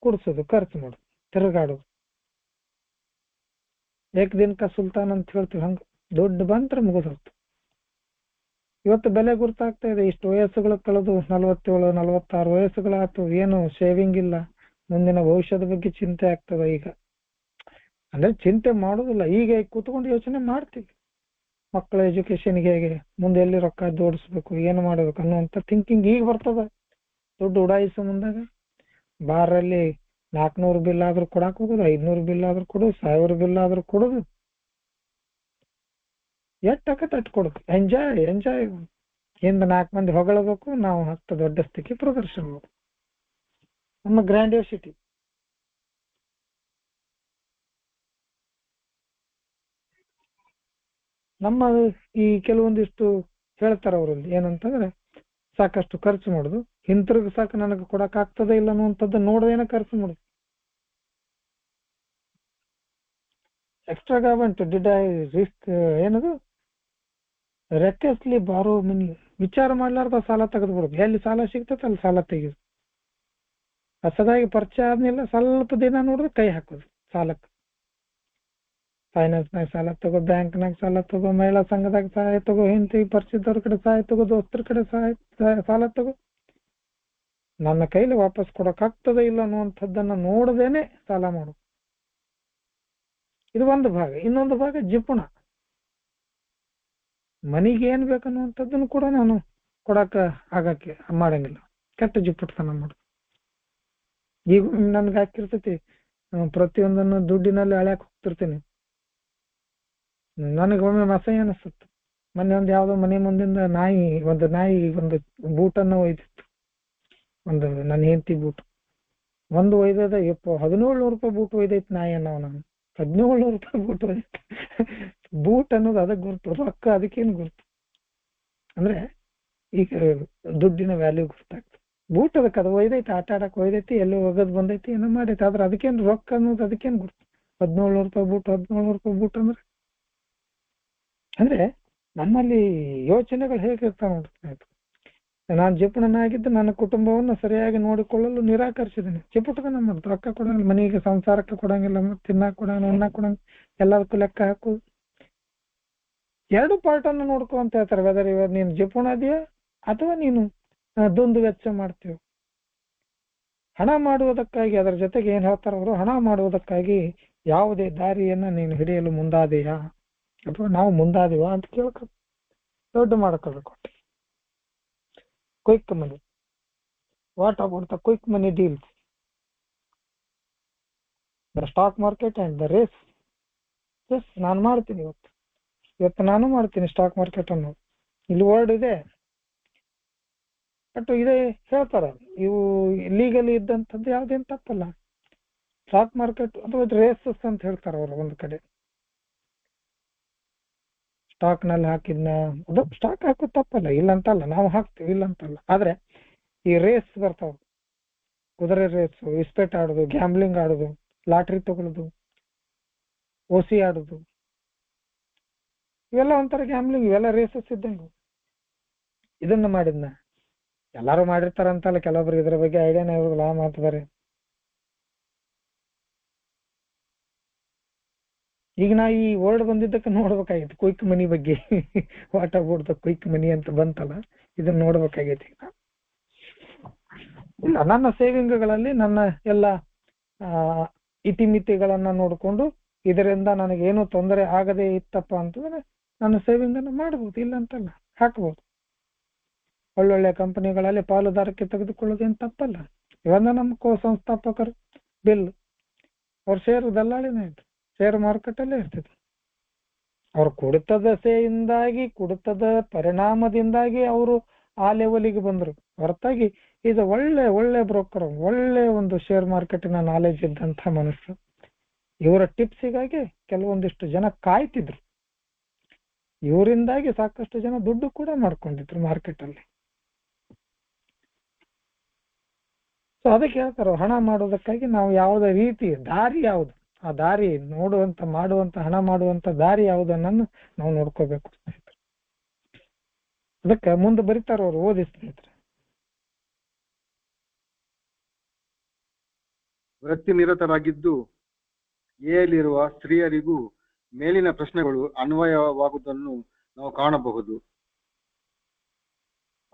ಕುಡ್ಸೋದು, ಖರ್ಚು ಮಾಡುದು, ತಿರುಗಾಡುದು. ಏಕದಿನಕ ಸುಲ್ತಾನ್ ಅಂತ ಹೇಳ್ತೀವಿ, ಹಂಗ ದುಡ್ಡು ಬಂತ್ರ ಮುಗಿದೋಯ್ತು. ಇವತ್ತು ಬೆಲೆ ಗುರ್ತಾಗ್ತಾ ಇದೆ. ಇಷ್ಟು ವಯಸ್ಸುಗಳು ಕಳೆದು 47, 46 ವಯಸ್ಸುಗಳಾಯ್ತು, ಏನು ಶೇವಿಂಗ್ ಇಲ್ಲ. ಮುಂದಿನ ಭವಿಷ್ಯದ ಬಗ್ಗೆ ಚಿಂತೆ ಆಗ್ತದ. ಈಗ ಅಂದ್ರೆ ಚಿಂತೆ ಮಾಡುದಿಲ್ಲ, ಈಗ ಕೂತ್ಕೊಂಡು ಯೋಚನೆ ಮಾಡ್ತೀವಿ. ಮಕ್ಕಳ ಎಜುಕೇಶನ್ಗೆ ಹೇಗೆ, ಮುಂದೆ ಎಲ್ಲಿ ರೊಕ್ಕ ಜೋಡಿಸ್ಬೇಕು, ಏನು ಮಾಡ್ಬೇಕು ಅನ್ನುವಂತ ಥಿಂಕಿಂಗ್ ಈಗ ಬರ್ತದ. ದುಡ್ಡು ಉಡಾಯಿಸೋ ಮುಂದಾಗ ಬಾರಲ್ಲಿ 400 ಬಿಲ್ ಆದ್ರೂ ಕೊಡಾಕ್ ಹೋಗುದು, 500 ಬಿಲ್ ಆದ್ರೂ ಕೊಡುದು, 1000 ಬಿಲ್ ಆದ್ರೂ ಕೊಡುದು. ಎಟ್ಟಕ್ಕ ತಟ್ಟು ಕೊಡುದು. ಎಂಜಾಯ್ ಹಿಂದ 4 ಮಂದಿ ಹೊಗಳಬೇಕು, ನಾವು 10 ದೊಡ್ಡ ಸ್ಥಿತಿ ಪ್ರದರ್ಶನ ಮಾಡುದು. ನಮ್ಮ ಗ್ರ್ಯಾಂಡಿಯೋಸಿಟಿ. ನಮ್ಮ ಈ ಕೆಲವೊಂದಿಷ್ಟು ಹೇಳ್ತಾರ ಅವರಲ್ಲಿ ಏನಂತಂದ್ರೆ, ಸಾಕಷ್ಟು ಖರ್ಚು ಮಾಡುದು, ಹಿಂತಿರುಗಿಸಾಕ ನನಗೆ ಕೊಡಕ್ ಆಗ್ತದೆ ಇಲ್ಲ ಅನ್ನುವಂಥದ್ದು ನೋಡದೇನೆ ಖರ್ಚು ಮಾಡುದು. ಎಕ್ಸ್ಟ್ರಾಗಾವೆಂಟ್ ಡಿಡ್ ಐ ರಿಸ್ಕ್ ಏನದು ರೆಕೆಸ್ಲಿ ಬಾರೋ ಮನಿ, ವಿಚಾರ ಮಾಡ್ಲಾರ್ದ ಸಾಲ ತೆಗೆದ್ಬಿಡುದು. ಎಲ್ಲಿ ಸಾಲ ಸಿಗ್ತದೆ ಅಲ್ಲಿ ಸಾಲ ತೆಗೆದು ಹೊಸದಾಗಿ ಪರಿಚಯ ಆದ್ಮೇಲೆ ಸ್ವಲ್ಪ ದಿನ ನೋಡಿದ್ರೆ ಕೈ ಹಾಕೋದು ಸಾಲಕ್ಕೆ. ಫೈನಾನ್ಸ್ನಾಗ ಸಾಲ ತಗೋ, ಬ್ಯಾಂಕ್ನಾಗ ಸಾಲ ತಗೋ, ಮಹಿಳಾ ಸಂಘದಾಗ ಸಹಾಯ ತಗೋ, ಹಿಂತಿ ಪರಿಚಿತವ್ರ ಕಡೆ ಸಹಾಯ ತಗೋ, ದೋಸ್ತರ ಕಡೆ ಸಾಲ ತಗೋ. ನನ್ನ ಕೈಲಿ ವಾಪಸ್ ಕೊಡಕ್ ಆಗ್ತದೆ ಇಲ್ಲ ಅನ್ನುವಂಥದ್ದನ್ನ ನೋಡದೇನೆ ಸಾಲ ಮಾಡು. ಇದು ಒಂದು ಭಾಗ. ಇನ್ನೊಂದು ಭಾಗ ಜಿಪುಣ. ಮನಿಗೆ ಏನ್ ಬೇಕನ್ನುವಂಥದ್ದನ್ನು ಕೂಡ ನಾನು ಕೊಡಕ ಆಗಕ್ಕೆ ಮಾಡಂಗಿಲ್ಲ. ಕೆಟ್ಟ ಜಿಪ್ಪುಟ್ತನ ಮಾಡು. ಈಗ ನನ್ಗೆ ಹಾಕಿರ್ತೈತಿ, ಪ್ರತಿಯೊಂದನ್ನು ದುಡ್ಡಿನಲ್ಲಿ ಅಳ್ಯಾಕ್ ಹೋಗ್ತಿರ್ತೀನಿ. ನನಗೆ ಒಮ್ಮೆ ಅಸಹ್ಯ ಅನಿಸುತ್ತೆ. ಮೊನ್ನೆ ಒಂದು ಯಾವ್ದೋ ಮನೆ ಮುಂದಿಂದ ಒಂದು ನಾಯಿ ಒಂದು ಬೂಟನ್ನು ಒಯ್ದಿತ್ತು. ಒಂದು ನನ್ನ ಹೆಂಡತಿ ಬೂಟ್ ಒಂದು ಒಯ್ದದ. 1700 ರೂಪಾಯಿ ಬೂಟ್ ಒಯ್ದೈತಿ ನಾಯಿ ಅನ್ನೋ. ನಾನು 1700 ರೂಪಾಯಿ ಬೂಟ್ ಒಯ್ದೈತಿ. ಬೂಟ್ ಅನ್ನೋದು ಅದಕ್ಕೆ ಗುರ್ತು, ರೊಕ್ಕ ಅದಕ್ಕೇನು ಗುರ್ತು ಅಂದ್ರೆ ಈಗ ದುಡ್ಡಿನ ವ್ಯಾಲ್ಯೂ ಗುರ್ತಾಗ್ತದೆ. ಬೂಟ್ ಅದಕ್ಕೆ ಅದು ಒಯ್ದೈತಿ, ಆಟ ಆಡಕ್ ಒಯ್ದೈತಿ, ಎಲ್ಲೋ ಹೋಗೋದ್ ಬಂದೈತಿ, ಏನೋ ಮಾಡೈತಿ. ಆದ್ರೆ ಅದಕ್ಕೇನು ರೊಕ್ಕ ಅನ್ನೋದು ಅದಕ್ಕೇನು ಗುರ್ತು. 1700 ರೂಪಾಯಿ ಬೂಟ್, 1700 ರೂಪಾಯಿ ಬೂಟ್ ಅಂದ್ರೆ ನಮ್ಮಲ್ಲಿ ಯೋಚನೆಗಳು ಹೇಗಿರ್ತಾವ ನೋಡ್ತಾ. ನಾನು ಜಿಪುಣನಾಗಿದ್ದು ನನ್ನ ಕುಟುಂಬವನ್ನು ಸರಿಯಾಗಿ ನೋಡಿಕೊಳ್ಳಲು ನಿರಾಕರಿಸಿದ್ದೀನಿ. ಜಿಪುಟನ ಮಾಡುದು, ರೊಕ್ಕ ಕೊಡಂಗಿಲ್ಲ, ಮನೆಗೆ ಸಂಸಾರಕ್ಕೆ ಕೊಡಂಗಿಲ್ಲ, ತಿನ್ನಾಕ್ ಕೊಡಂಗಿಲ್ಲ, ಉಣ್ಣಾಕ್ ಕೊಡಂಗಿಲ್ಲ, ಎಲ್ಲದಕ್ಕೂ ಲೆಕ್ಕ ಹಾಕು. ಎರಡು ಪಾರ್ಟ್ ಅನ್ನು ನೋಡ್ಕೊ ಅಂತ ಹೇಳ್ತಾರೆ. ವೆದರ್ ಇವಾಗ ನೀನು ಜಿಪುಣ ಇದೆಯಾ ಅಥವಾ ನೀನು ದುಂದು ವೆಚ್ಚ ಮಾಡ್ತೀವಿ. ಹಣ ಮಾಡುವುದಕ್ಕಾಗಿ, ಅದರ ಜೊತೆಗೆ ಏನ್ ಹೇಳ್ತಾರ ಅವರು, ಹಣ ಮಾಡುವುದಕ್ಕಾಗಿ ಯಾವುದೇ ದಾರಿಯನ್ನ ನೀನು ಹಿಡಿಯಲು ಮುಂದಾದೆಯಾ ಅಥವಾ ನಾವು ಮುಂದಾದಿವ ಅಂತ ಕೇಳ್ಕ ದೊಡ್ಡ ಮಾಡ್ಕೋಬೇಕು. Quick money, what about the quick money deals, the stock market and the race. Yes, ನಾನು ಮಾಡ್ತೀನಿ ಇವತ್ತು ನಾನು ಮಾಡ್ತೀನಿ ಸ್ಟಾಕ್ ಮಾರ್ಕೆಟ್ ಅನ್ನೋದು. ಇಲ್ಲಿ ವರ್ಡ್ ಇದೆ, ಬಟ್ ಇದೇ ಹೇಳ್ತಾರ. ಇವು ಲೀಗಲಿ ಇದ್ದಂಥದ್ದು ಯಾವ್ದೇನು ತಪ್ಪಲ್ಲ. ಸ್ಟಾಕ್ ಮಾರ್ಕೆಟ್ ಅಥವಾ ರೇಸಸ್ ಅಂತ ಹೇಳ್ತಾರ ಅವರು. ಒಂದ್ ಕಡೆ ಸ್ಟಾಕ್ ನಲ್ಲಿ ಹಾಕಿದ್ನ, ಅದು ಸ್ಟಾಕ್ ಹಾಕೋದು ತಪ್ಪಲ್ಲ, ಇಲ್ಲ ಅಂತಲ್ಲ, ನಾವು ಹಾಕ್ತಿವಿ ಇಲ್ಲ ಅಂತಲ್ಲ. ಆದ್ರೆ ಈ ರೇಸ್ ಬರ್ತಾವ, ಕುದುರೆ ರೇಸು, ಇಸ್ಪೇಟ್ ಆಡೋದು, ಗ್ಯಾಮ್ಲಿಂಗ್ ಆಡೋದು, ಲಾಟ್ರಿ ತಗೊಳ್ಳೋದು, ಓಸಿ ಆಡೋದು, ಇವೆಲ್ಲ ಒಂಥರ ಗ್ಯಾಮ್ಲಿಂಗ್, ಇವೆಲ್ಲ ರೇಸಸ್ ಇದ್ದಂಗೆ. ಇದನ್ನ ಮಾಡಿದ್ನ ಎಲ್ಲಾರು ಮಾಡಿರ್ತಾರಂತಲ್ಲ, ಕೆಲವೊಬ್ರು ಇದ್ರ ಬಗ್ಗೆ ಐಡಿಯಾನೇ ಇರೋದಿಲ್ಲ, ಮಾಡ್ತಿದ್ದಾರೆ. ಈಗ ನಾ ಈ ವರ್ಡ್ ಬಂದಿದ್ದಕ್ಕೆ ನೋಡ್ಬೇಕಾಗಿತ್ತು ಕ್ವಿಕ್ ಮನಿ ಬಗ್ಗೆ. ವಾಟ್ ಅಬೌಟ್ ದ ಕ್ವಿಕ್ ಮನಿ ಅಂತ ಬಂತಲ್ಲ, ಇದನ್ನ ನೋಡ್ಬೇಕಾಗೈತಿ. ಇಲ್ಲ, ನನ್ನ ಸೇವಿಂಗ್ಗಳಲ್ಲಿ ನನ್ನ ಎಲ್ಲ ಇತಿಮಿತಿಗಳನ್ನ ನೋಡ್ಕೊಂಡು ಇದರಿಂದ ನನಗೇನು ತೊಂದರೆ ಆಗದೆ ಇತ್ತಪ್ಪ ಅಂತಂದ್ರೆ ನನ್ನ ಸೇವಿಂಗ್ ಅನ್ನು ಮಾಡಬಹುದು, ಇಲ್ಲ ಅಂತಲ್ಲ, ಹಾಕಬಹುದು. ಒಳ್ಳೊಳ್ಳೆ ಕಂಪನಿಗಳಲ್ಲಿ ಪಾಲುದಾರಕ್ಕೆ ತೆಗೆದುಕೊಳ್ಳೋದೇನು ತಪ್ಪಲ್ಲ. ಇವಾಗ ನಮ್ಮ ಸಂಸ್ಥಾಪಕರು ಬಿಲ್, ಅವ್ರ ಷೇರು ದಲ್ಲಾಳಿನೇ ಇದ್ರು, ಷೇರು ಮಾರುಕಟ್ಟೆಲ್ಲೇ ಇರ್ತಿದ್ರು. ಅವ್ರು ಕುಡಿತದ ಪರಿಣಾಮದಿಂದಾಗಿ ಅವರು ಆ ಲೆವೆಲಿಗೆ ಬಂದ್ರು ಹೊರತಾಗಿ ಇದು ಒಳ್ಳೆ ಬ್ರೋಕರ್, ಒಳ್ಳೆ ಒಂದು ಶೇರ್ ಮಾರ್ಕೆಟಿನ ನಾಲೆಜ್ ಇದ್ದಂತ ಮನುಷ್ಯರು. ಇವರ ಟಿಪ್ಸಿಗಾಗಿ ಕೆಲವೊಂದಿಷ್ಟು ಜನ ಕಾಯ್ತಿದ್ರು. ಇವರಿಂದಾಗಿ ಸಾಕಷ್ಟು ಜನ ದುಡ್ಡು ಕೂಡ ಮಾಡ್ಕೊಂಡಿದ್ರು ಮಾರ್ಕೆಟ್ ಅಲ್ಲಿ. ಸೊ ಅದಕ್ಕೆ ಹೇಳ್ತಾರೆ, ಹಣ ಮಾಡೋದಕ್ಕಾಗಿ ನಾವು ಯಾವುದೇ ರೀತಿ ದಾರಿ ಯಾವುದು, ಆ ದಾರಿ ಮಾಡುವಂತ ಹಣ ಮಾಡುವಂತ ದಾರಿ ಯಾವುದನ್ನ ನಾವು ನೋಡ್ಕೋಬೇಕು. ಅದಕ್ಕೆ ಮುಂದೆ ಬರೀತಾರ ಅವ್ರು, ಓದಿ ಸ್ನೇಹಿತರೆ. ವೃತ್ತಿ ನಿರತರಾಗಿದ್ದು ಎಯಲ್ಲಿರುವ ಸ್ತ್ರೀಯರಿಗೂ ಮೇಲಿನ ಪ್ರಶ್ನೆಗಳು ಅನ್ವಯವಾಗುವುದನ್ನು ನಾವು ಕಾಣಬಹುದು.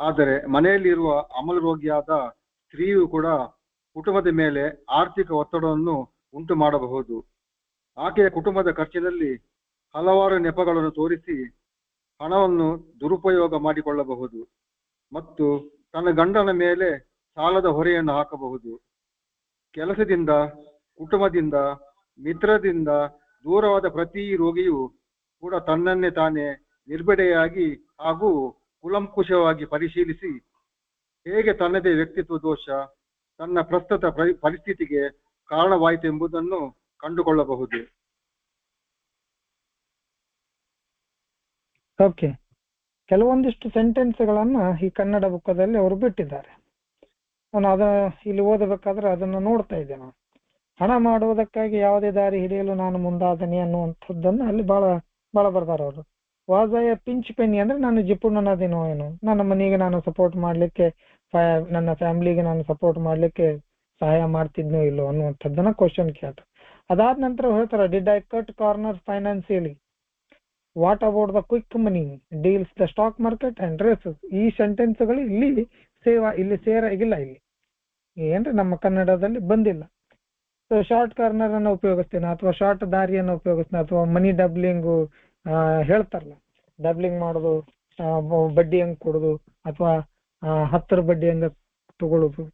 ಆದರೆ ಮನೆಯಲ್ಲಿರುವ ಅಮಲ ರೋಗಿಯಾದ ಸ್ತ್ರೀಯು ಕೂಡ ಕುಟುಂಬದ ಮೇಲೆ ಆರ್ಥಿಕ ಒತ್ತಡವನ್ನು ಉಂಟು ಮಾಡಬಹುದು. ಆಕೆಯ ಕುಟುಂಬದ ಖರ್ಚಿನಲ್ಲಿ ಹಲವಾರು ನೆಪಗಳನ್ನು ತೋರಿಸಿ ಹಣವನ್ನು ದುರುಪಯೋಗ ಮಾಡಿಕೊಳ್ಳಬಹುದು ಮತ್ತು ತನ್ನ ಗಂಡನ ಮೇಲೆ ಸಾಲದ ಹೊರೆಯನ್ನು ಹಾಕಬಹುದು. ಕೆಲಸದಿಂದ, ಕುಟುಂಬದಿಂದ, ಮಿತ್ರದಿಂದ ದೂರವಾದ ಪ್ರತಿ ರೋಗಿಯು ಕೂಡ ತನ್ನನ್ನೇ ತಾನೇ ನಿರ್ಬಿಡೆಯಾಗಿ ಹಾಗೂ ಕುಲಂಕುಷವಾಗಿ ಪರಿಶೀಲಿಸಿ ಹೇಗೆ ತನ್ನದೇ ವ್ಯಕ್ತಿತ್ವ ದೋಷ ತನ್ನ ಪ್ರಸ್ತುತ ಪರಿಸ್ಥಿತಿಗೆ ಕಾರಣವಾಯಿತು ಎಂಬುದನ್ನು ಕಂಡುಕೊಳ್ಳಬಹುದು. ಓಕೆ, ಕೆಲವೊಂದಿಷ್ಟು ಸೆಂಟೆನ್ಸ್ಗಳನ್ನ ಈ ಕನ್ನಡ ಬುಕ್ಕದಲ್ಲಿ ಅವರು ಬಿಟ್ಟಿದ್ದಾರೆ. ನಾನು ಇಲ್ಲಿ ಓದಬೇಕಾದ್ರೆ ಅದನ್ನು ನೋಡ್ತಾ ಇದ್ದೆ. ನಾನು ಹಣ ಮಾಡುವುದಕ್ಕಾಗಿ ಯಾವುದೇ ದಾರಿ ಹಿಡಿಯಲು ನಾನು ಮುಂದಾದನೆ ಅನ್ನುವಂಥದ್ದನ್ನು ಅಲ್ಲಿ ಬಹಳ ಬಹಳ ಬರ್ತಾರೆ ಅವರು. ವಾಸ್ ಐ ಪಿಂಚ್ ಪೆನ್ನಿ ಅಂದ್ರೆ ನಾನು ಜಿಪುಣನದೇನೋ ಏನು, ನನ್ನ ಮನೆಗೆ ನಾನು ಸಪೋರ್ಟ್ ಮಾಡ್ಲಿಕ್ಕೆ, ನನ್ನ ಫ್ಯಾಮಿಲಿಗೆ ನಾನು ಸಪೋರ್ಟ್ ಮಾಡ್ಲಿಕ್ಕೆ ಸಹಾಯ ಮಾಡ್ತಿದ್ನೋ ಇಲ್ಲೋ ಅನ್ನುವಂಥದ್ದನ್ನ ಕ್ವಶನ್ ಕೇಳ್ತಾರೆ. ಅದಾದ ನಂತರ ಹೇಳ್ತಾರೆ, did I cut corner financially, what about the quick money deals the stock market and races. ಈ ಸೆಂಟೆನ್ಸ್ಗಳು ಇಲ್ಲಿ ಸೇರಾಗಿಲ್ಲ, ಇಲ್ಲಿ ಏನ್ರಿ ನಮ್ಮ ಕನ್ನಡದಲ್ಲಿ ಬಂದಿಲ್ಲ. ಸೊ ಶಾರ್ಟ್ ಕಾರ್ನರ್ ಅನ್ನು ಉಪಯೋಗಿಸ್ತೇನೆ ಅಥವಾ ಶಾರ್ಟ್ ದಾರಿಯನ್ನು ಉಪಯೋಗಿಸ್ತೇನೆ ಅಥವಾ ಮನಿ ಡಬ್ಲಿಂಗು ಹೇಳ್ತಾರಲ್ಲ, ಡಬ್ಲಿಂಗ್ ಮಾಡೋದು, ಬಡ್ಡಿ ಹಂಗ್ ಕೊಡೋದು ಅಥವಾ 10 ಬಡ್ಡಿ ಹಂಗ ತಗೊಳ್ಳೋದು,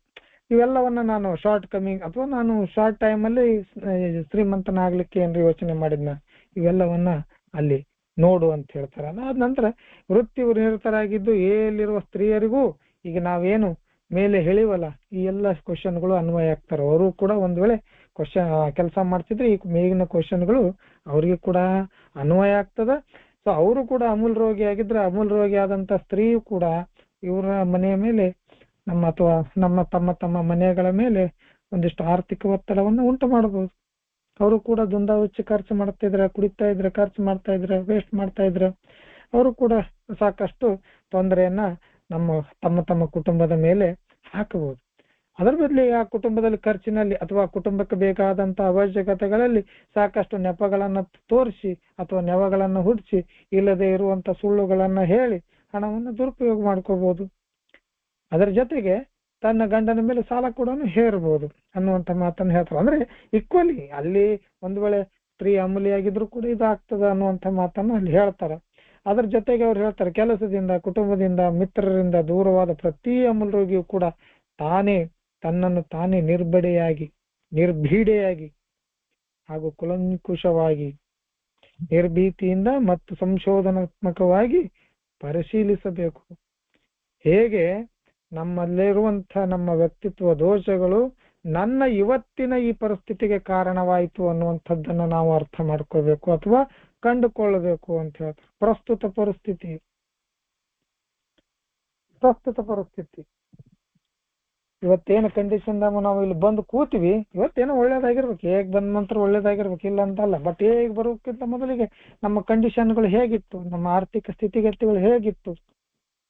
ಇವೆಲ್ಲವನ್ನ ನಾನು ಶಾರ್ಟ್ ಕಮಿಂಗ್ ಅಥವಾ ನಾನು ಶಾರ್ಟ್ ಟೈಮಲ್ಲಿ ಶ್ರೀಮಂತನಾಗ್ಲಿಕ್ಕೆ ಏನ್ರಿ ಯೋಚನೆ ಮಾಡಿದ್ನ, ಇವೆಲ್ಲವನ್ನ ಅಲ್ಲಿ ನೋಡು ಅಂತ ಹೇಳ್ತಾರೆ. ಅದಾದ ನಂತರ ವೃತ್ತಿ ನಿರತರಾಗಿದ್ದು ಎಲ್ಲಿರುವ ಸ್ತ್ರೀಯರಿಗೂ ಈಗ ನಾವೇನು ಮೇಲೆ ಹೇಳಿವಲ್ಲ ಈ ಎಲ್ಲ ಕ್ವಶನ್ಗಳು ಅನ್ವಯ ಆಗ್ತಾರೆ. ಅವರು ಕೂಡ ಒಂದ್ ವೇಳೆ ಕೆಲಸ ಮಾಡ್ತಿದ್ರೆ ಈ ಮೇಗಿನ ಕ್ವಶನ್ಗಳು ಅವ್ರಿಗೆ ಕೂಡ ಅನ್ವಯ ಆಗ್ತದ. ಸೊ ಅವರು ಕೂಡ ಅಮೂಲ್ ರೋಗಿ ಆಗಿದ್ರೆ ಅಮೂಲ್ ರೋಗಿ ಆದಂತ ಸ್ತ್ರೀಯು ಕೂಡ ಇವರ ಮನೆಯ ಮೇಲೆ ತಮ್ಮ ಮನೆಗಳ ಮೇಲೆ ಒಂದಿಷ್ಟು ಆರ್ಥಿಕ ಒತ್ತಡವನ್ನು ಉಂಟು ಮಾಡಬಹುದು. ಅವರು ಕೂಡ ದುಂದಾವಚ್ಚಿ ಖರ್ಚು ಮಾಡ್ತಾ ಇದ್ರೆ, ಕುಡಿತಾ ಇದ್ರೆ, ಖರ್ಚು ಮಾಡ್ತಾ ಇದ್ರೆ, ವೇಸ್ಟ್ ಮಾಡ್ತಾ ಇದ್ರೆ ಅವರು ಕೂಡ ಸಾಕಷ್ಟು ತೊಂದರೆಯನ್ನ ತಮ್ಮ ಕುಟುಂಬದ ಮೇಲೆ ಹಾಕಬಹುದು. ಅದರ ಬದಲಿಗೆ ಆ ಕುಟುಂಬದಲ್ಲಿ ಖರ್ಚಿನಲ್ಲಿ ಅಥವಾ ಕುಟುಂಬಕ್ಕೆ ಬೇಕಾದಂತ ಅವಶ್ಯಕತೆಗಳಲ್ಲಿ ಸಾಕಷ್ಟು ನೆಪಗಳನ್ನ ತೋರಿಸಿ ಅಥವಾ ನೆವಗಳನ್ನ ಹುಡಿಸಿ ಇಲ್ಲದೆ ಇರುವಂತ ಸುಳ್ಳುಗಳನ್ನ ಹೇಳಿ ಹಣವನ್ನು ದುರುಪಯೋಗ ಮಾಡ್ಕೋಬಹುದು. ಅದರ ಜೊತೆಗೆ ತನ್ನ ಗಂಡನ ಮೇಲೆ ಸಾಲ ಕೂಡ ಹೇರಬಹುದು ಅನ್ನುವಂತ ಮಾತನ್ನು ಹೇಳ್ತಾರೆ. ಅಂದ್ರೆ ಈಕ್ವಲಿ ಅಲ್ಲಿ ಒಂದ್ ವೇಳೆ ಸ್ತ್ರೀ ಅಮೂಲ್ಯಾಗಿದ್ರು ಕೂಡ ಇದಾಗ್ತದ ಅನ್ನುವಂತ ಮಾತನ್ನು ಅಲ್ಲಿ ಹೇಳ್ತಾರೆ. ಅದ್ರ ಜೊತೆಗೆ ಅವ್ರು ಹೇಳ್ತಾರೆ, ಕೆಲಸದಿಂದ, ಕುಟುಂಬದಿಂದ, ಮಿತ್ರರಿಂದ ದೂರವಾದ ಪ್ರತಿ ಅಮೂಲ್ ರೋಗಿಯು ಕೂಡ ತನ್ನನ್ನು ತಾನೇ ನಿರ್ಭೀಡೆಯಾಗಿ ಹಾಗೂ ಕುಲಂಕುಷವಾಗಿ ನಿರ್ಭೀತಿಯಿಂದ ಮತ್ತು ಸಂಶೋಧನಾತ್ಮಕವಾಗಿ ಪರಿಶೀಲಿಸಬೇಕು. ಹೇಗೆ ನಮ್ಮಲ್ಲಿರುವಂತ ನಮ್ಮ ವ್ಯಕ್ತಿತ್ವ ದೋಷಗಳು ನನ್ನ ಇವತ್ತಿನ ಈ ಪರಿಸ್ಥಿತಿಗೆ ಕಾರಣವಾಯಿತು ಅನ್ನುವಂಥದ್ದನ್ನ ನಾವು ಅರ್ಥ ಮಾಡ್ಕೋಬೇಕು ಅಥವಾ ಕಂಡುಕೊಳ್ಳಬೇಕು ಅಂತ ಹೇಳ್ತಾರೆ. ಪ್ರಸ್ತುತ ಪರಿಸ್ಥಿತಿ ಇವತ್ತೇನು ಕಂಡೀಷನ್ ನಾವು ಇಲ್ಲಿ ಬಂದು ಕೂತೀವಿ, ಇವತ್ತೇನೋ ಒಳ್ಳೇದಾಗಿರ್ಬೇಕು, ಹೇಗ್ ಬಂದ ನಂತರ ಒಳ್ಳೇದಾಗಿರ್ಬೇಕು, ಇಲ್ಲ ಅಂತಲ್ಲ. ಬಟ್ ಹೇಗ್ ಬರೋಕ್ಕಿಂತ ಮೊದಲಿಗೆ ನಮ್ಮ ಕಂಡೀಷನ್ಗಳು ಹೇಗಿತ್ತು, ನಮ್ಮ ಆರ್ಥಿಕ ಸ್ಥಿತಿಗತಿಗಳು ಹೇಗಿತ್ತು,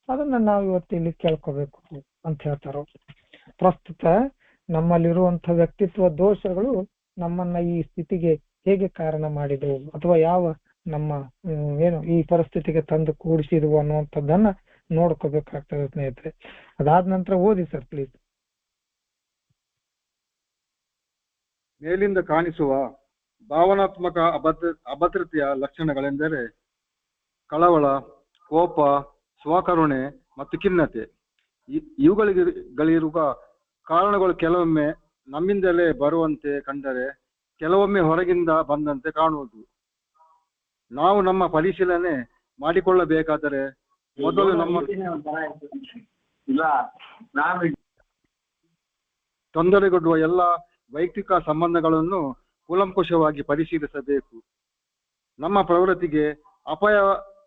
ಅದನ್ನ ನಾವು ಇವತ್ತು ಇಲ್ಲಿ ಕೇಳ್ಕೋಬೇಕು ಅಂತ ಹೇಳ್ತಾರ. ಪ್ರಸ್ತುತ ನಮ್ಮಲ್ಲಿರುವಂತ ವ್ಯಕ್ತಿತ್ವ ದೋಷಗಳು ನಮ್ಮನ್ನ ಈ ಸ್ಥಿತಿಗೆ ಹೇಗೆ ಕಾರಣ ಮಾಡಿದವು ಅಥವಾ ಯಾವ ನಮ್ಮ ಈ ಪರಿಸ್ಥಿತಿಗೆ ತಂದು ಕೂಡಿಸಿದವು ಅನ್ನುವಂಥದ್ದನ್ನ ನೋಡ್ಕೋಬೇಕಾಗ್ತದೆ ಸ್ನೇಹಿತರೆ. ಅದಾದ ನಂತರ ಓದಿ ಸರ್ ಪ್ಲೀಸ್. ಮೇಲಿಂದ ಕಾಣಿಸುವ ಭಾವನಾತ್ಮಕ ಅಭದ್ರತೆಯ ಲಕ್ಷಣಗಳೆಂದರೆ ಕಳವಳ, ಕೋಪ, ಸ್ವಕರುಣೆ ಮತ್ತು ಖಿನ್ನತೆ. ಇವುಗಳಿರುವ ಕಾರಣಗಳು ಕೆಲವೊಮ್ಮೆ ನಮ್ಮಿಂದಲೇ ಬರುವಂತೆ ಕಂಡರೆ ಕೆಲವೊಮ್ಮೆ ಹೊರಗಿಂದ ಬಂದಂತೆ ಕಾಣುವುದು. ನಾವು ನಮ್ಮ ಪರಿಶೀಲನೆ ಮಾಡಿಕೊಳ್ಳಬೇಕಾದರೆ ಮೊದಲು ನಮ್ಮ ತೊಂದರೆಗೊಡ್ಡುವ ಎಲ್ಲ ವೈಯಕ್ತಿಕ ಸಂಬಂಧಗಳನ್ನು ಕೂಲಂಕುಷವಾಗಿ ಪರಿಶೀಲಿಸಬೇಕು. ನಮ್ಮ ಪ್ರವೃತ್ತಿಗೆ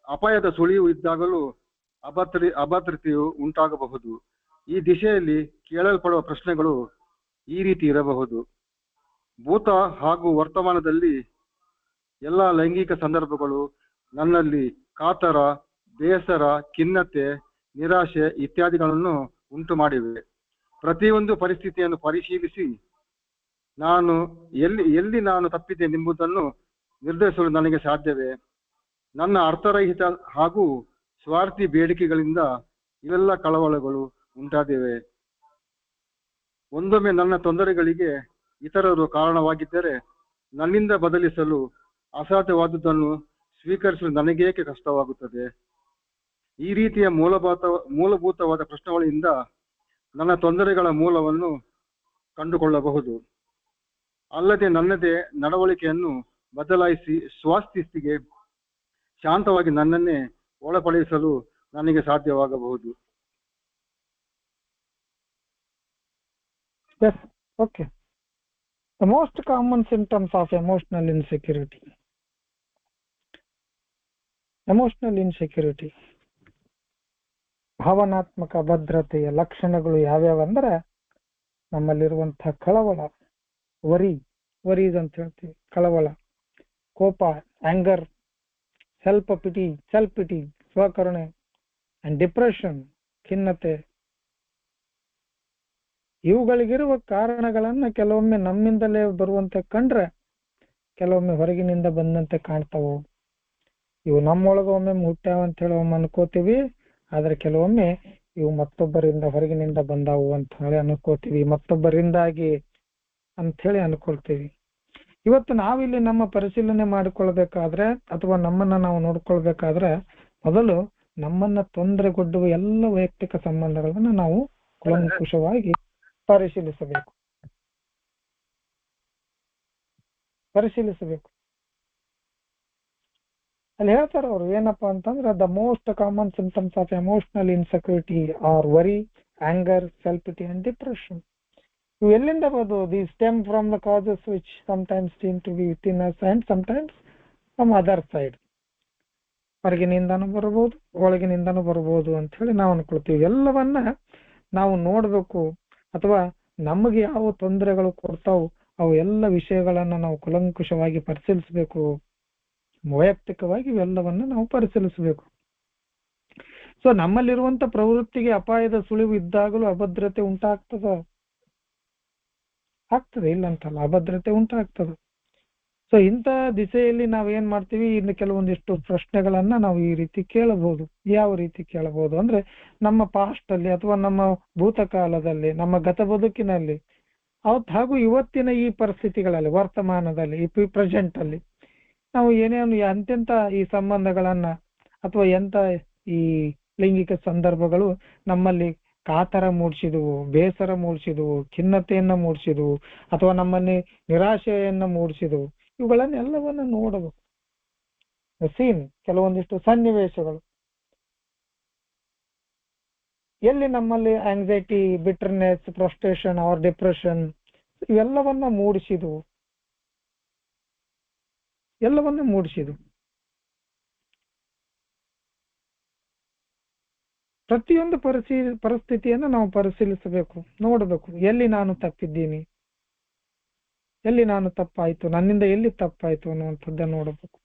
ಅಪಾಯದ ಸುಳಿವು ಇದ್ದಾಗಲೂ ಅಭದ್ರತೆಯು ಉಂಟಾಗಬಹುದು. ಈ ದಿಶೆಯಲ್ಲಿ ಕೇಳಲ್ಪಡುವ ಪ್ರಶ್ನೆಗಳು ಈ ರೀತಿ ಇರಬಹುದು: ಭೂತ ಹಾಗೂ ವರ್ತಮಾನದಲ್ಲಿ ಎಲ್ಲ ಲೈಂಗಿಕ ಸಂದರ್ಭಗಳು ನನ್ನಲ್ಲಿ ಕಾತರ, ಬೇಸರ, ಖಿನ್ನತೆ, ನಿರಾಶೆ ಇತ್ಯಾದಿಗಳನ್ನು ಉಂಟು ಮಾಡಿವೆ. ಪ್ರತಿಯೊಂದು ಪರಿಸ್ಥಿತಿಯನ್ನು ಪರಿಶೀಲಿಸಿ ನಾನು ಎಲ್ಲಿ ನಾನು ತಪ್ಪಿದ್ದೇನೆಂಬುದನ್ನು ನಿರ್ಧರಿಸಲು ನನಗೆ ಸಾಧ್ಯವೇ? ನನ್ನ ಅರ್ಥರಹಿತ ಹಾಗೂ ಸ್ವಾರ್ಥಿ ಬೇಡಿಕೆಗಳಿಂದ ಇವೆಲ್ಲ ಕಳವಳಗಳು ಉಂಟಾದಿವೆ. ಒಂದೊಮ್ಮೆ ನನ್ನ ತೊಂದರೆಗಳಿಗೆ ಇತರರು ಕಾರಣವಾಗಿದ್ದರೆ ನನ್ನಿಂದ ಬದಲಿಸಲು ಅಸಾಧ್ಯವಾದುದನ್ನು ಸ್ವೀಕರಿಸಲು ನನಗೇಕೆ ಕಷ್ಟವಾಗುತ್ತದೆ? ಈ ರೀತಿಯ ಮೂಲಭೂತವಾದ ಪ್ರಶ್ನೆಗಳಿಂದ ನನ್ನ ತೊಂದರೆಗಳ ಮೂಲವನ್ನು ಕಂಡುಕೊಳ್ಳಬಹುದು. ಅಲ್ಲದೆ ನನ್ನದೇ ನಡವಳಿಕೆಯನ್ನು ಬದಲಾಯಿಸಿ ಸ್ವಸ್ಥಿತಿಗೆ ಶಾಂತವಾಗಿ ನನ್ನನ್ನೇ ಒಳಪಡಿಸಲು ನನಗೆ ಸಾಧ್ಯವಾಗಬಹುದು. Yes, okay. The most common symptoms of emotional insecurity. Emotional insecurity. ಭಾವನಾತ್ಮಕ ಅಭದ್ರತೆಯ ಲಕ್ಷಣಗಳು ಯಾವ್ಯಾವ ಅಂದ್ರೆ ನಮ್ಮಲ್ಲಿರುವಂತಹ ಕಳವಳ, ವರೀಸ್ ಅಂತ ಹೇಳ್ತೀವಿ, ಕಳವಳ, ಕೋಪ, ಆಂಗರ್, ಸೆಲ್ಫ್ ಪಿಟಿ, ಸ್ವಕರುಣೆ, ಅಂಡ್ ಡಿಪ್ರೆಷನ್, ಖಿನ್ನತೆ. ಇವುಗಳಿಗಿರುವ ಕಾರಣಗಳನ್ನ ಕೆಲವೊಮ್ಮೆ ನಮ್ಮಿಂದಲೇ ಬರುವಂತೆ ಕಂಡ್ರೆ ಕೆಲವೊಮ್ಮೆ ಹೊರಗಿನಿಂದ ಬಂದಂತೆ ಕಾಣ್ತಾವು. ಇವು ನಮ್ಮೊಳಗ ಒಮ್ಮೆ ಹುಟ್ಟ್ಯಾವ ಅಂತ ಹೇಳಿ ಒಮ್ಮೆ ಅನ್ಕೋತೀವಿ, ಆದ್ರೆ ಕೆಲವೊಮ್ಮೆ ಇವು ಮತ್ತೊಬ್ಬರಿಂದ ಹೊರಗಿನಿಂದ ಬಂದಾವು ಅಂತ ಹೇಳಿ ಅನ್ಕೋತೀವಿ, ಮತ್ತೊಬ್ಬರಿಂದಾಗಿ ಅಂತ ಹೇಳಿ ಅನ್ಕೊಳ್ತೀವಿ. ಇವತ್ತು ನಾವಿಲ್ಲಿ ನಮ್ಮ ಪರಿಶೀಲನೆ ಮಾಡಿಕೊಳ್ಬೇಕಾದ್ರೆ ಅಥವಾ ನಮ್ಮನ್ನ ನಾವು ನೋಡ್ಕೊಳ್ಬೇಕಾದ್ರೆ ಮೊದಲು ನಮ್ಮನ್ನ ತೊಂದರೆಗೊಡ್ಡುವ ಎಲ್ಲ ವೈಯಕ್ತಿಕ ಸಂಬಂಧಗಳನ್ನ ನಾವು ಕೂಲಂಕುಷವಾಗಿ ಪರಿಶೀಲಿಸಬೇಕು. ಅಲ್ಲಿ ಹೇಳ್ತಾರ ಅವರು ಏನಪ್ಪಾ ಅಂತಂದ್ರೆ the most common symptoms of emotional insecurity are worry, anger, self pity and depression. ಇವು ಎಲ್ಲಿಂದ ಬರೋದು? They stem from the causes which sometimes seem to be within us and sometimes from other side. ಹೊರಗಿನಿಂದನೂ ಬರಬಹುದು, ಒಳಗಿನಿಂದನೂ ಬರಬಹುದು ಅಂತ ಹೇಳಿ ನಾವು ಅನ್ಕೊಳ್ತೀವಿ. ಎಲ್ಲವನ್ನ ನಾವು ನೋಡ್ಬೇಕು, ಅಥವಾ ನಮಗೆ ಯಾವ ತೊಂದರೆಗಳು ಕೊಡ್ತಾವು ಅವು ಎಲ್ಲ ವಿಷಯಗಳನ್ನ ನಾವು ಕೂಲಂಕುಷವಾಗಿ ಪರಿಶೀಲಿಸಬೇಕು. ವೈಯಕ್ತಿಕವಾಗಿ ಇವೆಲ್ಲವನ್ನ ನಾವು ಪರಿಶೀಲಿಸಬೇಕು. ಸೊ ನಮ್ಮಲ್ಲಿರುವಂತ ಪ್ರವೃತ್ತಿಗೆ ಅಪಾಯದ ಸುಳಿವು ಇದ್ದಾಗಲೂ ಅಭದ್ರತೆ ಆಗ್ತದೆ, ಇಲ್ಲ ಅಂತಲ್ಲ, ಅಭದ್ರತೆ ಉಂಟಾಗ್ತದೆ. ಸೊ ಇಂಥ ದಿಸೆಯಲ್ಲಿ ನಾವೇನ್ ಮಾಡ್ತೀವಿ, ಇನ್ನು ಕೆಲವೊಂದಿಷ್ಟು ಪ್ರಶ್ನೆಗಳನ್ನ ನಾವು ಈ ರೀತಿ ಕೇಳಬಹುದು. ಯಾವ ರೀತಿ ಕೇಳಬಹುದು ಅಂದ್ರೆ, ನಮ್ಮ ಪಾಸ್ಟ್ ಅಲ್ಲಿ ಅಥವಾ ನಮ್ಮ ಭೂತಕಾಲದಲ್ಲಿ, ನಮ್ಮ ಗತ ಬದುಕಿನಲ್ಲಿ ಹಾಗೂ ಇವತ್ತಿನ ಈ ಪರಿಸ್ಥಿತಿಗಳಲ್ಲಿ, ವರ್ತಮಾನದಲ್ಲಿ, ಈ ಪ್ರೆಸೆಂಟ್ ಅಲ್ಲಿ ನಾವು ಏನೇನು ಎಂತೆಂತ ಈ ಸಂಬಂಧಗಳನ್ನ ಅಥವಾ ಎಂತ ಈ ಲೈಂಗಿಕ ಸಂದರ್ಭಗಳು ನಮ್ಮಲ್ಲಿ ಕಾತರ ಮೂಡಿಸಿದವು, ಬೇಸರ ಮೂಡಿಸಿದವು, ಖಿನ್ನತೆಯನ್ನ ಮೂಡಿಸಿದವು, ಅಥವಾ ನಮ್ಮಲ್ಲಿ ನಿರಾಶೆಯನ್ನ ಮೂಡಿಸಿದವು, ಇವುಗಳನ್ನೆಲ್ಲವನ್ನ ನೋಡಬೇಕು. ಸೀನ್ ಕೆಲವೊಂದಿಷ್ಟು ಸನ್ನಿವೇಶಗಳು ಎಲ್ಲಿ ನಮ್ಮಲ್ಲಿ anxiety, bitterness, frustration or depression ಇವೆಲ್ಲವನ್ನ ಮೂಡಿಸಿದವು. ಪ್ರತಿಯೊಂದು ಪರಿಸ್ಥಿತಿಯನ್ನು ನಾವು ಪರಿಶೀಲಿಸಬೇಕು, ನೋಡಬೇಕು. ಎಲ್ಲಿ ನಾನು ತಪ್ಪಿದ್ದೀನಿ, ಎಲ್ಲಿ ನಾನು ತಪ್ಪಾಯ್ತು, ನನ್ನಿಂದ ಎಲ್ಲಿ ತಪ್ಪಾಯ್ತು ಅನ್ನುವಂಥದ್ದನ್ನ ನೋಡಬೇಕು.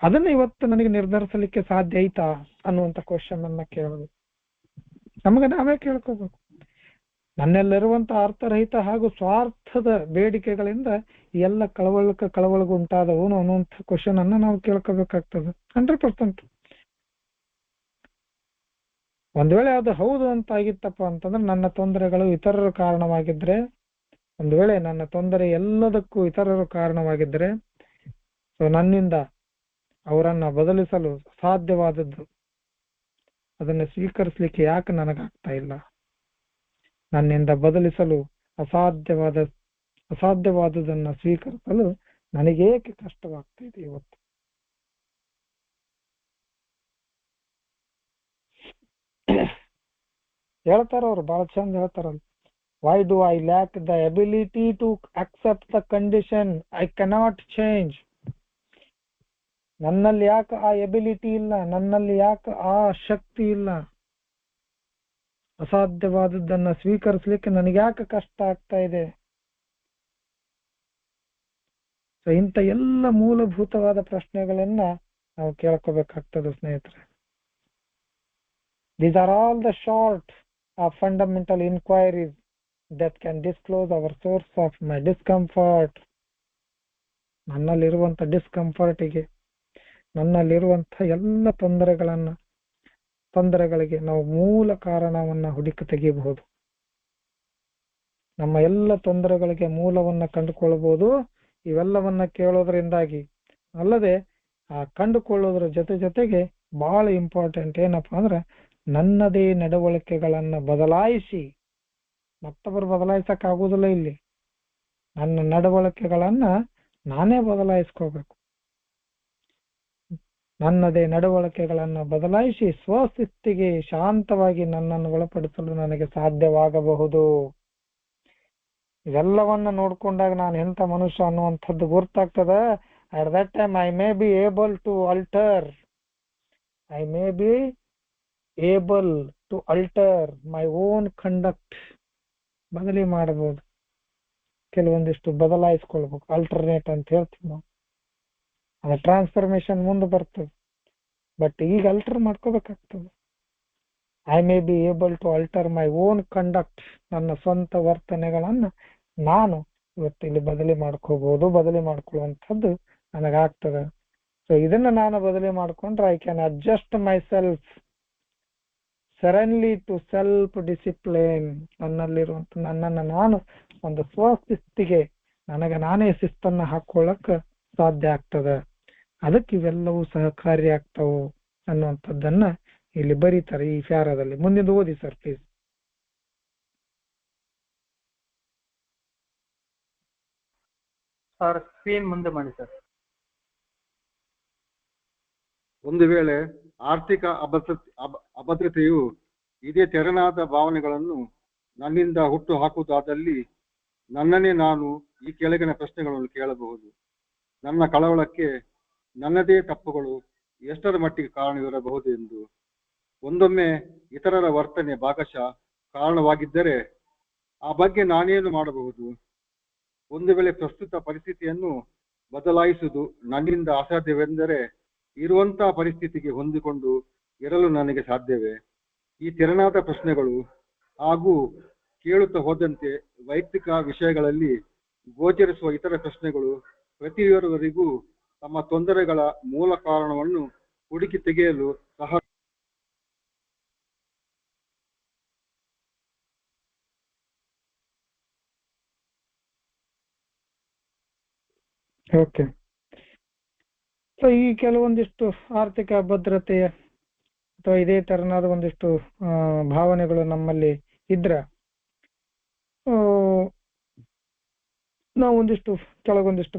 ಅದನ್ನ ಇವತ್ತು ನನಗೆ ನಿರ್ಧರಿಸಲಿಕ್ಕೆ ಸಾಧ್ಯ ಐತಾ ಅನ್ನುವಂಥ ಕ್ವಶನ್ ಅನ್ನ ಕೇಳಬೇಕು. ನಮಗೆ ನಾವೇ ಕೇಳ್ಕೋಬೇಕು. ನನ್ನೆಲ್ಲಿರುವಂತ ಅರ್ಥರಹಿತ ಹಾಗೂ ಸ್ವಾರ್ಥದ ಬೇಡಿಕೆಗಳಿಂದ ಎಲ್ಲ ಕಳವಳಗುಂಟಾದವು ಅನ್ನುವಂಥ ಕ್ವಶನ್ ಅನ್ನ ನಾವು ಕೇಳ್ಕೋಬೇಕಾಗ್ತದೆ 100%. ಒಂದ್ ವೇಳೆ ಅದು ಹೌದು ಅಂತ ಆಗಿತ್ತಪ್ಪ ಅಂತಂದ್ರೆ, ನನ್ನ ತೊಂದರೆಗಳು ಇತರರ ಕಾರಣವಾಗಿದ್ರೆ, ಒಂದ್ ವೇಳೆ ನನ್ನ ತೊಂದರೆ ಎಲ್ಲದಕ್ಕೂ ಇತರರು ಕಾರಣವಾಗಿದ್ರೆ, ಸೊ ನನ್ನಿಂದ ಅವರನ್ನ ಬದಲಿಸಲು ಸಾಧ್ಯವಾದದ್ದು ಅದನ್ನ ಸ್ವೀಕರಿಸಲಿಕ್ಕೆ ಯಾಕೆ ನನಗಾಗ್ತಾ ಇಲ್ಲ? ನನ್ನಿಂದ ಬದಲಿಸಲು ಅಸಾಧ್ಯವಾದುದನ್ನ ಸ್ವೀಕರಿಸಲು ನನಗೇಕೆ ಕಷ್ಟವಾಗ್ತಾ ಇದೆ ಇವತ್ತು? ಹೇಳ್ತಾರ ಅವ್ರು, ಬಹಳ ಚಂದ ಹೇಳ್ತಾರಲ್ಲ, why do I lack the ability to accept the condition I cannot change? ನನ್ನಲ್ಲಿ ಯಾಕೆ ಆ ಎಬಿಲಿಟಿ ಇಲ್ಲ, ನನ್ನಲ್ಲಿ ಯಾಕೆ ಆ ಶಕ್ತಿ ಇಲ್ಲ, ಅಸಾಧ್ಯವಾದದ್ದನ್ನ ಸ್ವೀಕರಿಸಲಿಕ್ಕೆ ನನಗೆ ಯಾಕೆ ಕಷ್ಟ ಆಗ್ತಾ ಇದೆ? ಸೊ ಇಂಥ ಎಲ್ಲ ಮೂಲಭೂತವಾದ ಪ್ರಶ್ನೆಗಳನ್ನ ನಾವು ಕೇಳ್ಕೋಬೇಕಾಗ್ತದೆ ಸ್ನೇಹಿತರೆ. These are all the short fundamental inquiries that can disclose our source of my discomfort. ನನ್ನಲ್ಲಿರುವಂತ ಡಿಸ್ಕಂಫರ್ಟಿಗೆ, ನನ್ನಲ್ಲಿರುವಂತ ಎಲ್ಲ ತೊಂದರೆಗಳಿಗೆ ನಾವು ಮೂಲ ಕಾರಣವನ್ನ ಹುಡುಕಿ ತೆಗೆಯಬಹುದು. ನಮ್ಮ ಎಲ್ಲ ತೊಂದರೆಗಳಿಗೆ ಮೂಲವನ್ನ ಕಂಡುಕೊಳ್ಳಬಹುದು ಇವೆಲ್ಲವನ್ನ ಕೇಳೋದ್ರಿಂದಾಗಿ. ಅಲ್ಲದೆ ಆ ಕಂಡುಕೊಳ್ಳೋದ್ರ ಜೊತೆಗೆ ಬಹಳ ಇಂಪಾರ್ಟೆಂಟ್ ಏನಪ್ಪಾ ಅಂದ್ರೆ, ನನ್ನದೇ ನಡವಳಿಕೆಗಳನ್ನ ಬದಲಾಯಿಸಿ, ಮತ್ತೊಬ್ಬರು ಬದಲಾಯಿಸಕ್ ಆಗುದಿಲ್ಲ ಇಲ್ಲಿ, ನನ್ನ ನಡವಳಿಕೆಗಳನ್ನ ನಾನೇ ಬದಲಾಯಿಸ್ಕೋಬೇಕು. ನನ್ನದೇ ನಡವಳಿಕೆಗಳನ್ನ ಬದಲಾಯಿಸಿ ಸ್ವಸ್ಥಿತಿಗೆ ಶಾಂತವಾಗಿ ನನ್ನನ್ನು ಒಳಪಡಿಸಲು ನನಗೆ ಸಾಧ್ಯವಾಗಬಹುದು. ಇವೆಲ್ಲವನ್ನ ನೋಡ್ಕೊಂಡಾಗ ನಾನು ಎಂತ ಮನುಷ್ಯ ಅನ್ನುವಂಥದ್ದು ಗೊತ್ತಾಗ್ತದೆ. at that time I may be able to alter, I may be able to alter my own conduct. ಬದಲಿ ಮಾಡಬಹುದು, ಕೆಲವೊಂದಿಷ್ಟು ಬದಲಾಯಿಸ್ಕೊಳ್ಬೇಕು, ಅಲ್ಟರ್ನೇಟ್ ಅಂತ ಹೇಳ್ತೀವಿ ನಾವು. ಅದ ಟ್ರಾನ್ಸ್ಫರ್ಮೇಶನ್ ಮುಂದೆ ಬರ್ತದೆ, ಬಟ್ ಈಗ ಅಲ್ಟರ್ ಮಾಡ್ಕೋಬೇಕಾಗ್ತದೆ. I may be able to alter my own conduct. ನನ್ನ ಸ್ವಂತ ವರ್ತನೆಗಳನ್ನ ನಾನು ಇವತ್ತು ಇಲ್ಲಿ ಬದಲಿ ಮಾಡ್ಕೋಬಹುದು, ಬದಲಿ ಮಾಡ್ಕೊಳ್ಳುವಂಥದ್ದು ನನಗಾಗ್ತದೆ. ಸೊ ಇದನ್ನ ನಾನು ಬದಲಿ ಮಾಡ್ಕೊಂಡ್ರೆ I can adjust myself suddenly to self discipline. ನನ್ನನ್ನು ನಾನು ಒಂದು ಸ್ವಶಿಸ್ತಿಗೆ, ನನಗೆ ನಾನೇ ಶಿಸ್ತನ್ನ ಹಾಕೊಳ್ಳಕ್ ಸಾಧ್ಯ ಆಗ್ತದೆ. ಅದಕ್ಕೆ ಇವೆಲ್ಲವೂ ಸಹಕಾರಿ ಆಗ್ತಾವು ಅನ್ನುವಂಥದ್ದನ್ನ ಇಲ್ಲಿ ಬರೀತಾರೆ ಈ ಪ್ಯಾರಾದಲ್ಲಿ. ಮುಂದಿನ ಓದಿ ಸರ್ ಪ್ಲೀಸ್. ಸರ್ ಸ್ಕ್ರೀನ್ ಮುಂದೆ ಮಾಡಿ ಸರ್. ಒಂದು ವೇಳೆ ಆರ್ಥಿಕ ಅಭದ್ರತೆಯು ಇದೇ ತೆರನಾದ ಭಾವನೆಗಳನ್ನು ನನ್ನಿಂದ ಹುಟ್ಟು ಹಾಕುವುದಾದಲ್ಲಿ ನನ್ನನ್ನೇ ನಾನು ಈ ಕೆಳಗಿನ ಪ್ರಶ್ನೆಗಳನ್ನು ಕೇಳಬಹುದು. ನನ್ನ ಕಳವಳಕ್ಕೆ ನನ್ನದೇ ತಪ್ಪುಗಳು ಎಷ್ಟರ ಮಟ್ಟಿಗೆ ಕಾರಣವಿರಬಹುದು ಎಂದು. ಒಂದೊಮ್ಮೆ ಇತರರ ವರ್ತನೆ ಭಾಗಶಃ ಕಾರಣವಾಗಿದ್ದರೆ ಆ ಬಗ್ಗೆ ನಾನೇನು ಮಾಡಬಹುದು? ಒಂದು ವೇಳೆ ಪ್ರಸ್ತುತ ಪರಿಸ್ಥಿತಿಯನ್ನು ಬದಲಾಯಿಸುವುದು ನನ್ನಿಂದ ಅಸಾಧ್ಯವೆಂದರೆ ಇರುವಂತಹ ಪರಿಸ್ಥಿತಿಗೆ ಹೊಂದಿಕೊಂಡು ಇರಲು ನನಗೆ ಸಾಧ್ಯವೇ? ಈ ತೆರನಾದ ಪ್ರಶ್ನೆಗಳು ಹಾಗೂ ಕೇಳುತ್ತಾ ಹೋದಂತೆ ವೈಯಕ್ತಿಕ ವಿಷಯಗಳಲ್ಲಿ ಗೋಚರಿಸುವ ಇತರ ಪ್ರಶ್ನೆಗಳು ಪ್ರತಿಯೊಬ್ಬರಿಗೂ ತಮ್ಮ ತೊಂದರೆಗಳ ಮೂಲ ಕಾರಣವನ್ನು ಹುಡುಕಿ ತೆಗೆಯಲು ಸಹ ಓಕೆ. ಸೊ ಈ ಕೆಲವೊಂದಿಷ್ಟು ಆರ್ಥಿಕ ಭದ್ರತೆಯ ಅಥವಾ ಇದೇ ತರನಾದ ಒಂದಿಷ್ಟು ಭಾವನೆಗಳು ನಮ್ಮಲ್ಲಿ ಇದ್ರ ನಾವು ಒಂದಿಷ್ಟು ಕೆಲವೊಂದಿಷ್ಟು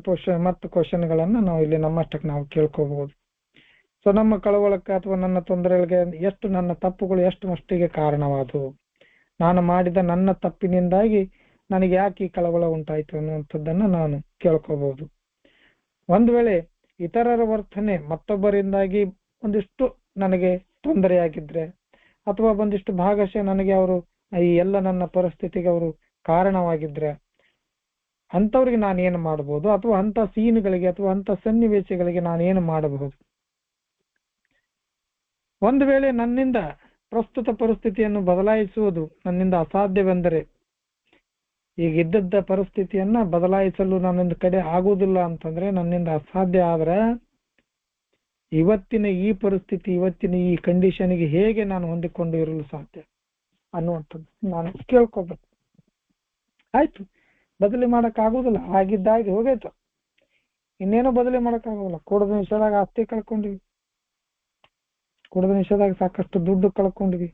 ಕ್ವಶನ್ಗಳನ್ನ ನಾವು ಇಲ್ಲಿ ನಮ್ಮಷ್ಟಕ್ಕೆ ನಾವು ಕೇಳ್ಕೋಬಹುದು. ಸೊ ನಮ್ಮ ಕಳವಳಕ್ಕೆ ಅಥವಾ ನನ್ನ ತೊಂದರೆಗಳಿಗೆ ಎಷ್ಟು ನನ್ನ ತಪ್ಪುಗಳು ಎಷ್ಟು ಮಟ್ಟಿಗೆ ಕಾರಣವಾದವು, ನಾನು ಮಾಡಿದ ನನ್ನ ತಪ್ಪಿನಿಂದಾಗಿ ನನಗೆ ಯಾಕೆ ಈ ಕಳವಳ ಉಂಟಾಯ್ತು ಅನ್ನುವಂಥದ್ದನ್ನ ನಾನು ಕೇಳ್ಕೋಬಹುದು. ಒಂದು ವೇಳೆ ಇತರರ ವರ್ತನೆ ಮತ್ತೊಬ್ಬರಿಂದಾಗಿ ಒಂದಿಷ್ಟು ನನಗೆ ತೊಂದರೆಯಾಗಿದ್ರೆ ಅಥವಾ ಒಂದಿಷ್ಟು ಭಾಗಶಃ ನನಗೆ ಅವರು ಈ ಎಲ್ಲ ನನ್ನ ಪರಿಸ್ಥಿತಿಗೆ ಅವರು ಕಾರಣವಾಗಿದ್ರೆ ಅಂಥವ್ರಿಗೆ ನಾನು ಏನು ಮಾಡಬಹುದು, ಅಥವಾ ಅಂತ ಸೀನ್ಗಳಿಗೆ ಅಥವಾ ಅಂತ ಸನ್ನಿವೇಶಗಳಿಗೆ ನಾನು ಏನು ಮಾಡಬಹುದು? ಒಂದು ವೇಳೆ ನನ್ನಿಂದ ಪ್ರಸ್ತುತ ಪರಿಸ್ಥಿತಿಯನ್ನು ಬದಲಾಯಿಸುವುದು ನನ್ನಿಂದ ಅಸಾಧ್ಯವೆಂದರೆ, ಈಗ ಇದ್ದದ್ದ ಪರಿಸ್ಥಿತಿಯನ್ನ ಬದಲಾಯಿಸಲು ನನ್ನಿಂದ ಕಡೆ ಆಗುವುದಿಲ್ಲ ಅಂತಂದ್ರೆ, ನನ್ನಿಂದ ಅಸಾಧ್ಯ ಆದ್ರೆ ಇವತ್ತಿನ ಈ ಪರಿಸ್ಥಿತಿ ಇವತ್ತಿನ ಈ ಕಂಡೀಷನ್ಗೆ ಹೇಗೆ ನಾನು ಹೊಂದಿಕೊಂಡು ಇರಲು ಸಾಧ್ಯ ಅನ್ನುವಂಥದ್ದು ನಾನು ಕೇಳ್ಕೋಬೇಕು. ಆಯ್ತು, ಬದಲಿ ಮಾಡಕ್ ಆಗುದಿಲ್ಲ, ಆಗಿದ್ದಾಗಿ ಹೋಗೈತು, ಇನ್ನೇನೋ ಬದಲಿ ಮಾಡಕ್ ಆಗುದಿಲ್ಲ. ಕುಡಿದ ನಿಮಿಷದಾಗ ಆಸ್ತಿ ಕಳ್ಕೊಂಡಿವಿ, ಕುಡಿದ ನಿಮಿಷದಾಗ ಸಾಕಷ್ಟು ದುಡ್ಡು ಕಳ್ಕೊಂಡಿವಿ,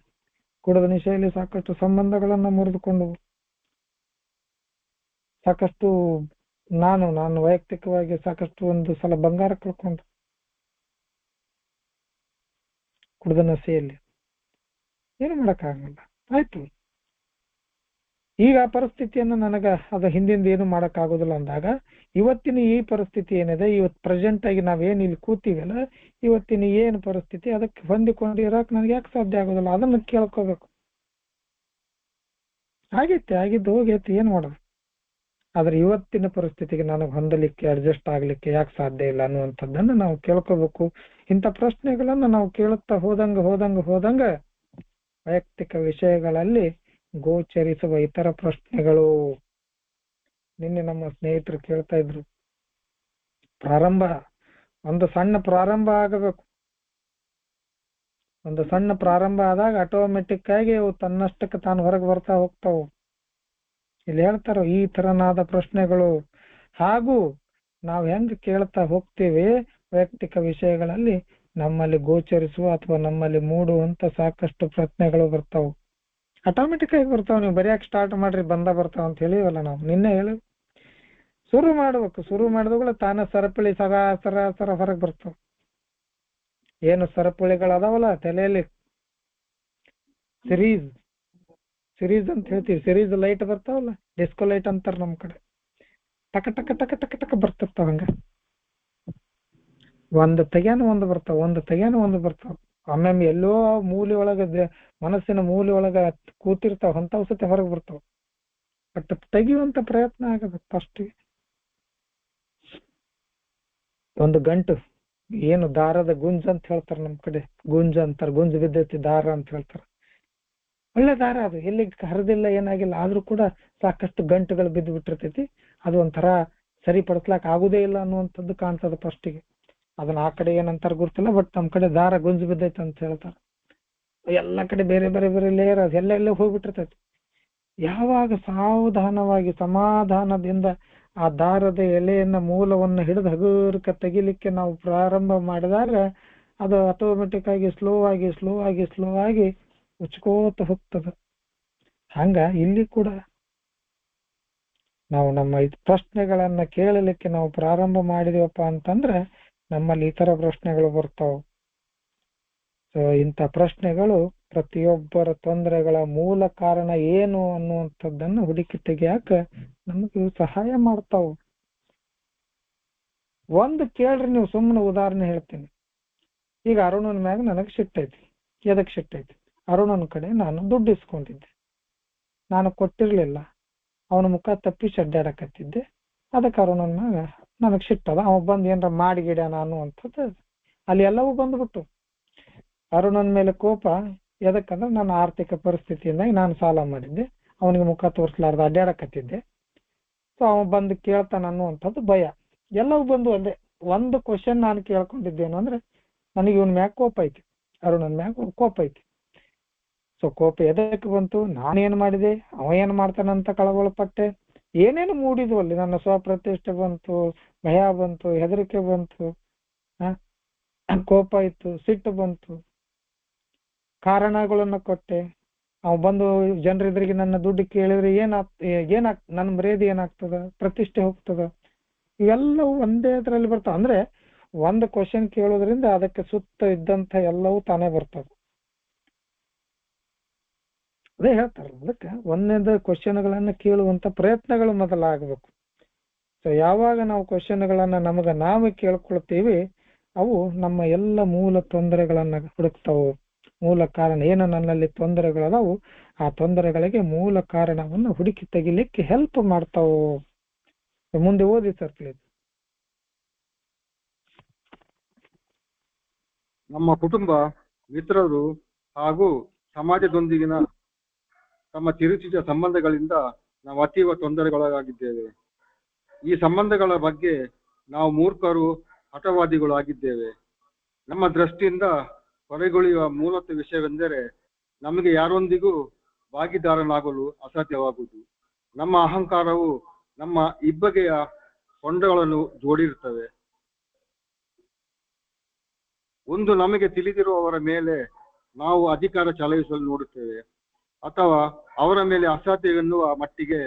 ಕುಡಿದ ನಿಮಿಷದಲ್ಲಿ ಸಾಕಷ್ಟು ಸಂಬಂಧಗಳನ್ನ ಮುರಿದುಕೊಂಡು, ಸಾಕಷ್ಟು ನಾನು ವೈಯಕ್ತಿಕವಾಗಿ ಸಾಕಷ್ಟು ಒಂದು ಸಲ ಬಂಗಾರ ಕಳ್ಕೊಂಡು ಕುಡಿದ ನಶೆಯಲ್ಲಿ. ಏನು ಮಾಡಕ್ಕಾಗಲ್ಲ. ಆಯ್ತು, ಈಗ ಆ ಪರಿಸ್ಥಿತಿಯನ್ನು ನನಗ ಅದ ಹಿಂದಿಂದ ಏನು ಮಾಡಕ್ ಆಗೋದಿಲ್ಲ ಅಂದಾಗ ಇವತ್ತಿನ ಈ ಪರಿಸ್ಥಿತಿ ಏನಿದೆ, ಇವತ್ತು ಪ್ರೆಸೆಂಟ್ ಆಗಿ ನಾವೇನ್ ಇಲ್ಲಿ ಕೂತೀವಲ್ಲ, ಇವತ್ತಿನ ಏನು ಪರಿಸ್ಥಿತಿ ಅದಕ್ಕೆ ಹೊಂದಿಕೊಂಡು ಇರಕ್ ನನಗೆ ಯಾಕೆ ಸಾಧ್ಯ ಆಗೋದಿಲ್ಲ? ಅದನ್ನ ಕೇಳ್ಕೋಬೇಕು. ಆಗೈತೆ, ಆಗಿದ್ದು ಹೋಗೈತಿ, ಏನ್ ಮಾಡೋದು? ಆದ್ರೆ ಇವತ್ತಿನ ಪರಿಸ್ಥಿತಿಗೆ ನನಗೆ ಹೊಂದಲಿಕ್ಕೆ ಅಡ್ಜಸ್ಟ್ ಆಗ್ಲಿಕ್ಕೆ ಯಾಕೆ ಸಾಧ್ಯ ಇಲ್ಲ ಅನ್ನುವಂಥದ್ದನ್ನ ನಾವು ಕೇಳ್ಕೋಬೇಕು. ಇಂಥ ಪ್ರಶ್ನೆಗಳನ್ನ ನಾವು ಕೇಳುತ್ತಾ ಹೋದಂಗ ವೈಯಕ್ತಿಕ ವಿಷಯಗಳಲ್ಲಿ ಗೋಚರಿಸುವ ಇತರ ಪ್ರಶ್ನೆಗಳು. ನಿನ್ನೆ ನಮ್ಮ ಸ್ನೇಹಿತರು ಕೇಳ್ತಾ ಇದ್ರು, ಒಂದು ಸಣ್ಣ ಪ್ರಾರಂಭ ಆಗಬೇಕು. ಒಂದು ಸಣ್ಣ ಪ್ರಾರಂಭ ಆದಾಗ ಆಟೋಮೆಟಿಕ್ ಆಗಿ ಅವು ತನ್ನಷ್ಟಕ್ಕೆ ತಾನು ಹೊರಗೆ ಬರ್ತಾ ಹೋಗ್ತಾವು. ಇಲ್ಲಿ ಹೇಳ್ತಾರೋ ಈ ತರನಾದ ಪ್ರಶ್ನೆಗಳು, ಹಾಗೂ ನಾವು ಹೆಂಗ್ ಕೇಳ್ತಾ ಹೋಗ್ತೀವಿ ವೈಯಕ್ತಿಕ ವಿಷಯಗಳಲ್ಲಿ ನಮ್ಮಲ್ಲಿ ಗೋಚರಿಸುವ ಅಥವಾ ನಮ್ಮಲ್ಲಿ ಮೂಡುವಂತ ಸಾಕಷ್ಟು ಪ್ರಶ್ನೆಗಳು ಬರ್ತಾವು. ಆಟೋಮೆಟಿಕ್ ಆಗಿ ಬರ್ತಾವ. ನೀವು ಬರೆಯಕ್ ಸ್ಟಾರ್ಟ್ ಮಾಡ್ರಿ ಬರ್ತಾವ ಅಂತ ಹೇಳಿವಲ್ಲ ನಾವು ನಿನ್ನೆ ಹೇಳಿ. ಶುರು ಮಾಡ್ಬೇಕು, ಶುರು ಮಾಡಿದಗಳು ತಾನ ಸರಪಳಿ ಸರ ಹೊರಗೆ ಬರ್ತಾವ. ಏನು ಸರಪಳಿಗಳು ಅದಾವಲ್ಲ ತಲೆಯಲ್ಲಿ, ಸಿರೀಸ್ ಅಂತ ಹೇಳ್ತೀವಿ, ಸಿರೀಸ್ ಲೈಟ್ ಬರ್ತಾವಲ್ಲ, ಡಿಸ್ಕೋ ಲೈಟ್ ಅಂತಾರ ನಮ್ ಕಡೆ. ಟಕ ಟಕ ಟಕ ಟಕ ಟಕ ಬರ್ತಿರ್ತಾವ. ಹಂಗ ಒಂದು ತೆಗ್ಯಾನು ಒಂದು ಬರ್ತಾವ, ಒಂದು ತೆಗ್ಯಾನು ಒಂದು ಬರ್ತಾವ. ಒಮ್ಮೊಮ್ಮೆ ಎಲ್ಲೋ ಮೂಲೆ ಒಳಗ ಮನಸ್ಸಿನ ಮೂಲೆ ಒಳಗ ಕೂತಿರ್ತಾವ ಅಂತಾವ್ ಸತಿ ಹೊರಗೆ ಬರ್ತಾವ. ಬಟ್ ತೆಗಿಯುವಂತ ಪ್ರಯತ್ನ ಆಗಬೇಕು ಫಸ್ಟ್. ಒಂದು ಗಂಟು ಏನು ದಾರದ ಗುಂಜ್ ಅಂತ ಹೇಳ್ತಾರ, ನಮ್ ಕಡೆ ಗುಂಜ್ ಅಂತಾರ, ಗುಂಜ್ ಬಿದ್ದೈತಿ ದಾರ ಅಂತ ಹೇಳ್ತಾರ. ಒಳ್ಳೆ ದಾರ ಅದು, ಎಲ್ಲಿಗೆ ಹರಿದಿಲ್ಲ ಏನಾಗಿಲ್ಲ, ಆದ್ರೂ ಕೂಡ ಸಾಕಷ್ಟು ಗಂಟುಗಳು ಬಿದ್ದು ಬಿಟ್ಟಿರ್ತೈತಿ. ಅದು ಒಂಥರ ಸರಿಪಡಿಸ್ಲಾಕ್ ಆಗುದೇ ಇಲ್ಲ ಅನ್ನುವಂಥದ್ದು ಕಾಣ್ತದ ಫಸ್ಟಿಗೆ. ಅದನ್ನ ಆ ಕಡೆ ಏನಂತಾರ ಗೊತ್ತಿಲ್ಲ, ಬಟ್ ನಮ್ ಕಡೆ ದಾರ ಗುಂಜು ಬಿದ್ದೈತೆ ಅಂತ ಹೇಳ್ತಾರ. ಎಲ್ಲ ಕಡೆ ಬೇರೆ ಬೇರೆ ಬೇರೆ ಲೇಯರ್ ಅದು ಎಲ್ಲೆಲ್ಲ ಹೋಗ್ಬಿಟ್ಟಿರ್ತೈತಿ. ಯಾವಾಗ ಸಾವಧಾನವಾಗಿ ಸಮಾಧಾನದಿಂದ ಆ ದಾರದ ಎಲೆಯನ್ನ ಮೂಲವನ್ನ ಹಿಡಿದು ಹಗುರಕ್ಕೆ ತೆಗಿಲಿಕ್ಕೆ ನಾವು ಪ್ರಾರಂಭ ಮಾಡಿದಾಗ ಅದು ಆಟೋಮೆಟಿಕ್ ಆಗಿ ಸ್ಲೋ ಆಗಿ ಉಚ್ಕೋತ ಹೋಗ್ತದ. ಹಂಗ ಇಲ್ಲಿ ಕೂಡ ನಾವು ನಮ್ಮ ಪ್ರಶ್ನೆಗಳನ್ನ ಕೇಳಲಿಕ್ಕೆ ನಾವು ಪ್ರಾರಂಭ ಮಾಡಿದೀವಪ್ಪ ಅಂತಂದ್ರೆ ನಮ್ಮಲ್ಲಿ ಈ ತರ ಪ್ರಶ್ನೆಗಳು ಬರ್ತಾವ. ಸೊ ಇಂಥ ಪ್ರಶ್ನೆಗಳು ಪ್ರತಿಯೊಬ್ಬರ ತೊಂದರೆಗಳ ಮೂಲ ಕಾರಣ ಏನು ಅನ್ನುವಂಥದ್ದನ್ನು ಹುಡುಕಿ ತೆಗಿಯಾಕ ನಮಗೆ ಸಹಾಯ ಮಾಡ್ತಾವ. ಒಂದು ಕೇಳ್ರಿ, ನೀವು ಸುಮ್ಮನೆ ಉದಾಹರಣೆ ಹೇಳ್ತೀನಿ. ಈಗ ಅರುಣನ ಮ್ಯಾಗ ನನಗೆ ಸಿಟ್ಟೈತಿ. ಎದಕ್ ಸಿಟ್ಟೈತಿ? ಅರುಣನ ಕಡೆ ನಾನು ದುಡ್ಡು ಇಸ್ಕೊಂಡಿದ್ದೆ, ನಾನು ಕೊಟ್ಟಿರ್ಲಿಲ್ಲ, ಅವನ ಮುಖ ತಪ್ಪಿಸಿ ಅಡ್ಡಾಡಕತ್ತಿದ್ದೆ. ಅದಕ್ಕೆ ಅರುಣನ ಮ್ಯಾಗ ನನಗ್ ಸಿಟ್ಟದ. ಅವ ಬಂದ್ ಏನ್ರ ಮಾಡಿಗಿಡ ನಾನು ಅಂತದ್ದು ಅಲ್ಲಿ ಎಲ್ಲವೂ ಬಂದ್ಬಿಟ್ಟು. ಅರುಣನ ಮೇಲೆ ಕೋಪ ಎದಕ್ಕಂದ್ರೆ ನನ್ನ ಆರ್ಥಿಕ ಪರಿಸ್ಥಿತಿಯಿಂದ ನಾನು ಸಾಲ ಮಾಡಿದ್ದೆ, ಅವನಿಗೆ ಮುಖ ತೋರಿಸ್ಲಾರ್ದ ಅಡ್ಡಾಡಕತ್ತಿದ್ದೆ. ಸೊ ಅವ ಬಂದು ಕೇಳ್ತಾನ ಅನ್ನುವಂಥದ್ದು ಭಯ. ಎಲ್ಲವೂ ಬಂದು ಅಲ್ಲೇ ಒಂದು ಕ್ವಶನ್ ನಾನು ಕೇಳ್ಕೊಂಡಿದ್ದೇನು ಅಂದ್ರೆ ನನಗೆ ಇವನ್ ಮ್ಯಾಗ ಕೋಪ ಐತಿ, ಅರುಣನ್ ಮ್ಯಾಗ ಕೋಪ ಐತಿ. ಸೊ ಕೋಪ ಎದಕ್ಕೆ ಬಂತು? ನಾನೇನ್ ಮಾಡಿದೆ, ಅವ ಏನ್ ಮಾಡ್ತಾನಂತ ಕಳವಳ ಪಟ್ಟೆ, ಏನೇನು ಮೂಡಿದ್ವು ಅಲ್ಲಿ. ನನ್ನ ಸ್ವಪ್ರತಿಷ್ಠೆ ಬಂತು, ಭಯ ಬಂತು, ಹೆದರಿಕೆ ಬಂತು, ಕೋಪ ಇತ್ತು, ಸಿಟ್ಟು ಬಂತು, ಕಾರಣಗಳನ್ನ ಕೊಟ್ಟೆ. ಅವ್ ಬಂದು ಜನರೆದುರಿಗೆ ನನ್ನ ದುಡ್ಡು ಕೇಳಿದ್ರೆ ನನ್ನ ಮರ್ಯಾದೆ ಏನಾಗ್ತದ, ಪ್ರತಿಷ್ಠೆ ಹೋಗ್ತದ, ಇವೆಲ್ಲವೂ ಒಂದೇ ಇದರಲ್ಲಿ ಬರ್ತಾವ. ಅಂದ್ರೆ ಒಂದು ಕ್ವಶನ್ ಕೇಳೋದ್ರಿಂದ ಅದಕ್ಕೆ ಸುತ್ತ ಇದ್ದಂತ ಎಲ್ಲವೂ ತಾನೇ ಬರ್ತದೆ. ಅದೇ ಹೇಳ್ತಾರಲ್ಲ, ಅದಕ್ಕೆ ಒಂದನೇದ ಕ್ವಶನ್ಗಳನ್ನ ಕೇಳುವಂತ ಪ್ರಯತ್ನಗಳು ಮೊದಲಾಗಬೇಕು. ಸೊ ಯಾವಾಗ ನಾವು ಕ್ವಶನ್ಗಳನ್ನ ನಾವು ಕೇಳ್ಕೊಳ್ತೀವಿ, ಅವು ನಮ್ಮ ಎಲ್ಲ ಮೂಲ ತೊಂದರೆಗಳನ್ನ ಹುಡುಕ್ತಾವು. ಮೂಲ ಕಾರಣ ಏನು ನನ್ನಲ್ಲಿ ತೊಂದರೆಗಳದಾವು, ಆ ತೊಂದರೆಗಳಿಗೆ ಮೂಲ ಕಾರಣವನ್ನು ಹುಡುಕಿ ತೆಗಿಲಿಕ್ಕೆ ಹೆಲ್ಪ್ ಮಾಡ್ತಾವು. ಮುಂದೆ ಓದಿ ಸರ್ ಪ್ಲೀಸ್. ನಮ್ಮ ಕುಟುಂಬ, ಮಿತ್ರರು ಹಾಗೂ ಸಮಾಜದೊಂದಿಗಿನ ತಮ್ಮ ತಿರುಚಿದ ಸಂಬಂಧಗಳಿಂದ ನಾವು ಅತೀವ ತೊಂದರೆಗೊಳಗಾಗಿದ್ದೇವೆ. ಈ ಸಂಬಂಧಗಳ ಬಗ್ಗೆ ನಾವು ಮೂರ್ಖರು, ಹಠವಾದಿಗಳು ಆಗಿದ್ದೇವೆ. ನಮ್ಮ ದೃಷ್ಟಿಯಿಂದ ಹೊರಗುಳಿಯುವ ಮೂಲತ ವಿಷಯವೆಂದರೆ ನಮಗೆ ಯಾರೊಂದಿಗೂ ಭಾಗಿದಾರನಾಗಲು ಅಸಾಧ್ಯವಾಗುವುದು. ನಮ್ಮ ಅಹಂಕಾರವು ನಮ್ಮ ಇಬ್ಬಗೆಯ ಹೊಂಡಗಳನ್ನು ಜೋಡಿರುತ್ತವೆ. ಒಂದು ನಮಗೆ ತಿಳಿದಿರುವವರ ಮೇಲೆ ನಾವು ಅಧಿಕಾರ ಚಲಾಯಿಸಲು ನೋಡುತ್ತೇವೆ, ಅಥವಾ ಅವರ ಮೇಲೆ ಅಸಾಧ್ಯವೆನ್ನುವ ಮಟ್ಟಿಗೆ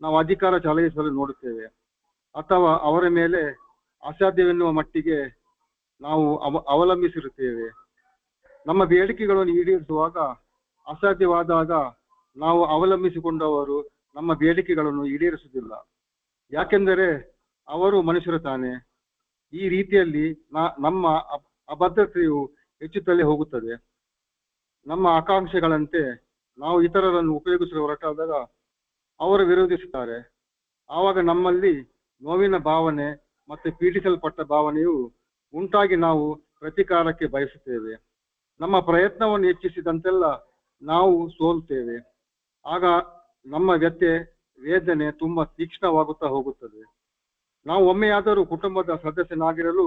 ನಾವು ಅಧಿಕಾರ ಚಲಾಯಿಸಲು ನೋಡುತ್ತೇವೆ, ಅಥವಾ ಅವರ ಮೇಲೆ ಅಸಾಧ್ಯವೆನ್ನುವ ಮಟ್ಟಿಗೆ ನಾವು ಅವಲಂಬಿಸಿರುತ್ತೇವೆ. ನಮ್ಮ ಬೇಡಿಕೆಗಳನ್ನು ಈಡೇರಿಸುವಾಗ ಅಸಾಧ್ಯವಾದಾಗ ನಾವು ಅವಲಂಬಿಸಿಕೊಂಡವರು ನಮ್ಮ ಬೇಡಿಕೆಗಳನ್ನು ಈಡೇರಿಸುವುದಿಲ್ಲ, ಯಾಕೆಂದರೆ ಅವರು ಮನುಷ್ಯರು ತಾನೆ. ಈ ರೀತಿಯಲ್ಲಿ ನಮ್ಮ ಅಭದ್ರತೆಯು ಹೆಚ್ಚುತ್ತಲೇ ಹೋಗುತ್ತದೆ. ನಮ್ಮ ಆಕಾಂಕ್ಷೆಗಳಂತೆ ನಾವು ಇತರರನ್ನು ಉಪಯೋಗಿಸಲು ಹೊರಟಾದಾಗ ಅವರು ವಿರೋಧಿಸುತ್ತಾರೆ. ಆವಾಗ ನಮ್ಮಲ್ಲಿ ನೋವಿನ ಭಾವನೆ ಮತ್ತು ಪೀಡಿಸಲ್ಪಟ್ಟ ಭಾವನೆಯು ಉಂಟಾಗಿ ನಾವು ಪ್ರತೀಕಾರಕ್ಕೆ ಬಯಸುತ್ತೇವೆ. ನಮ್ಮ ಪ್ರಯತ್ನವನ್ನು ಹೆಚ್ಚಿಸಿದಂತೆಲ್ಲ ನಾವು ಸೋಲುತ್ತೇವೆ. ಆಗ ನಮ್ಮ ವ್ಯಥೆ, ವೇದನೆ ತುಂಬಾ ತೀಕ್ಷ್ಣವಾಗುತ್ತಾ ಹೋಗುತ್ತದೆ. ನಾವು ಒಮ್ಮೆಯಾದರೂ ಕುಟುಂಬದ ಸದಸ್ಯನಾಗಿರಲು,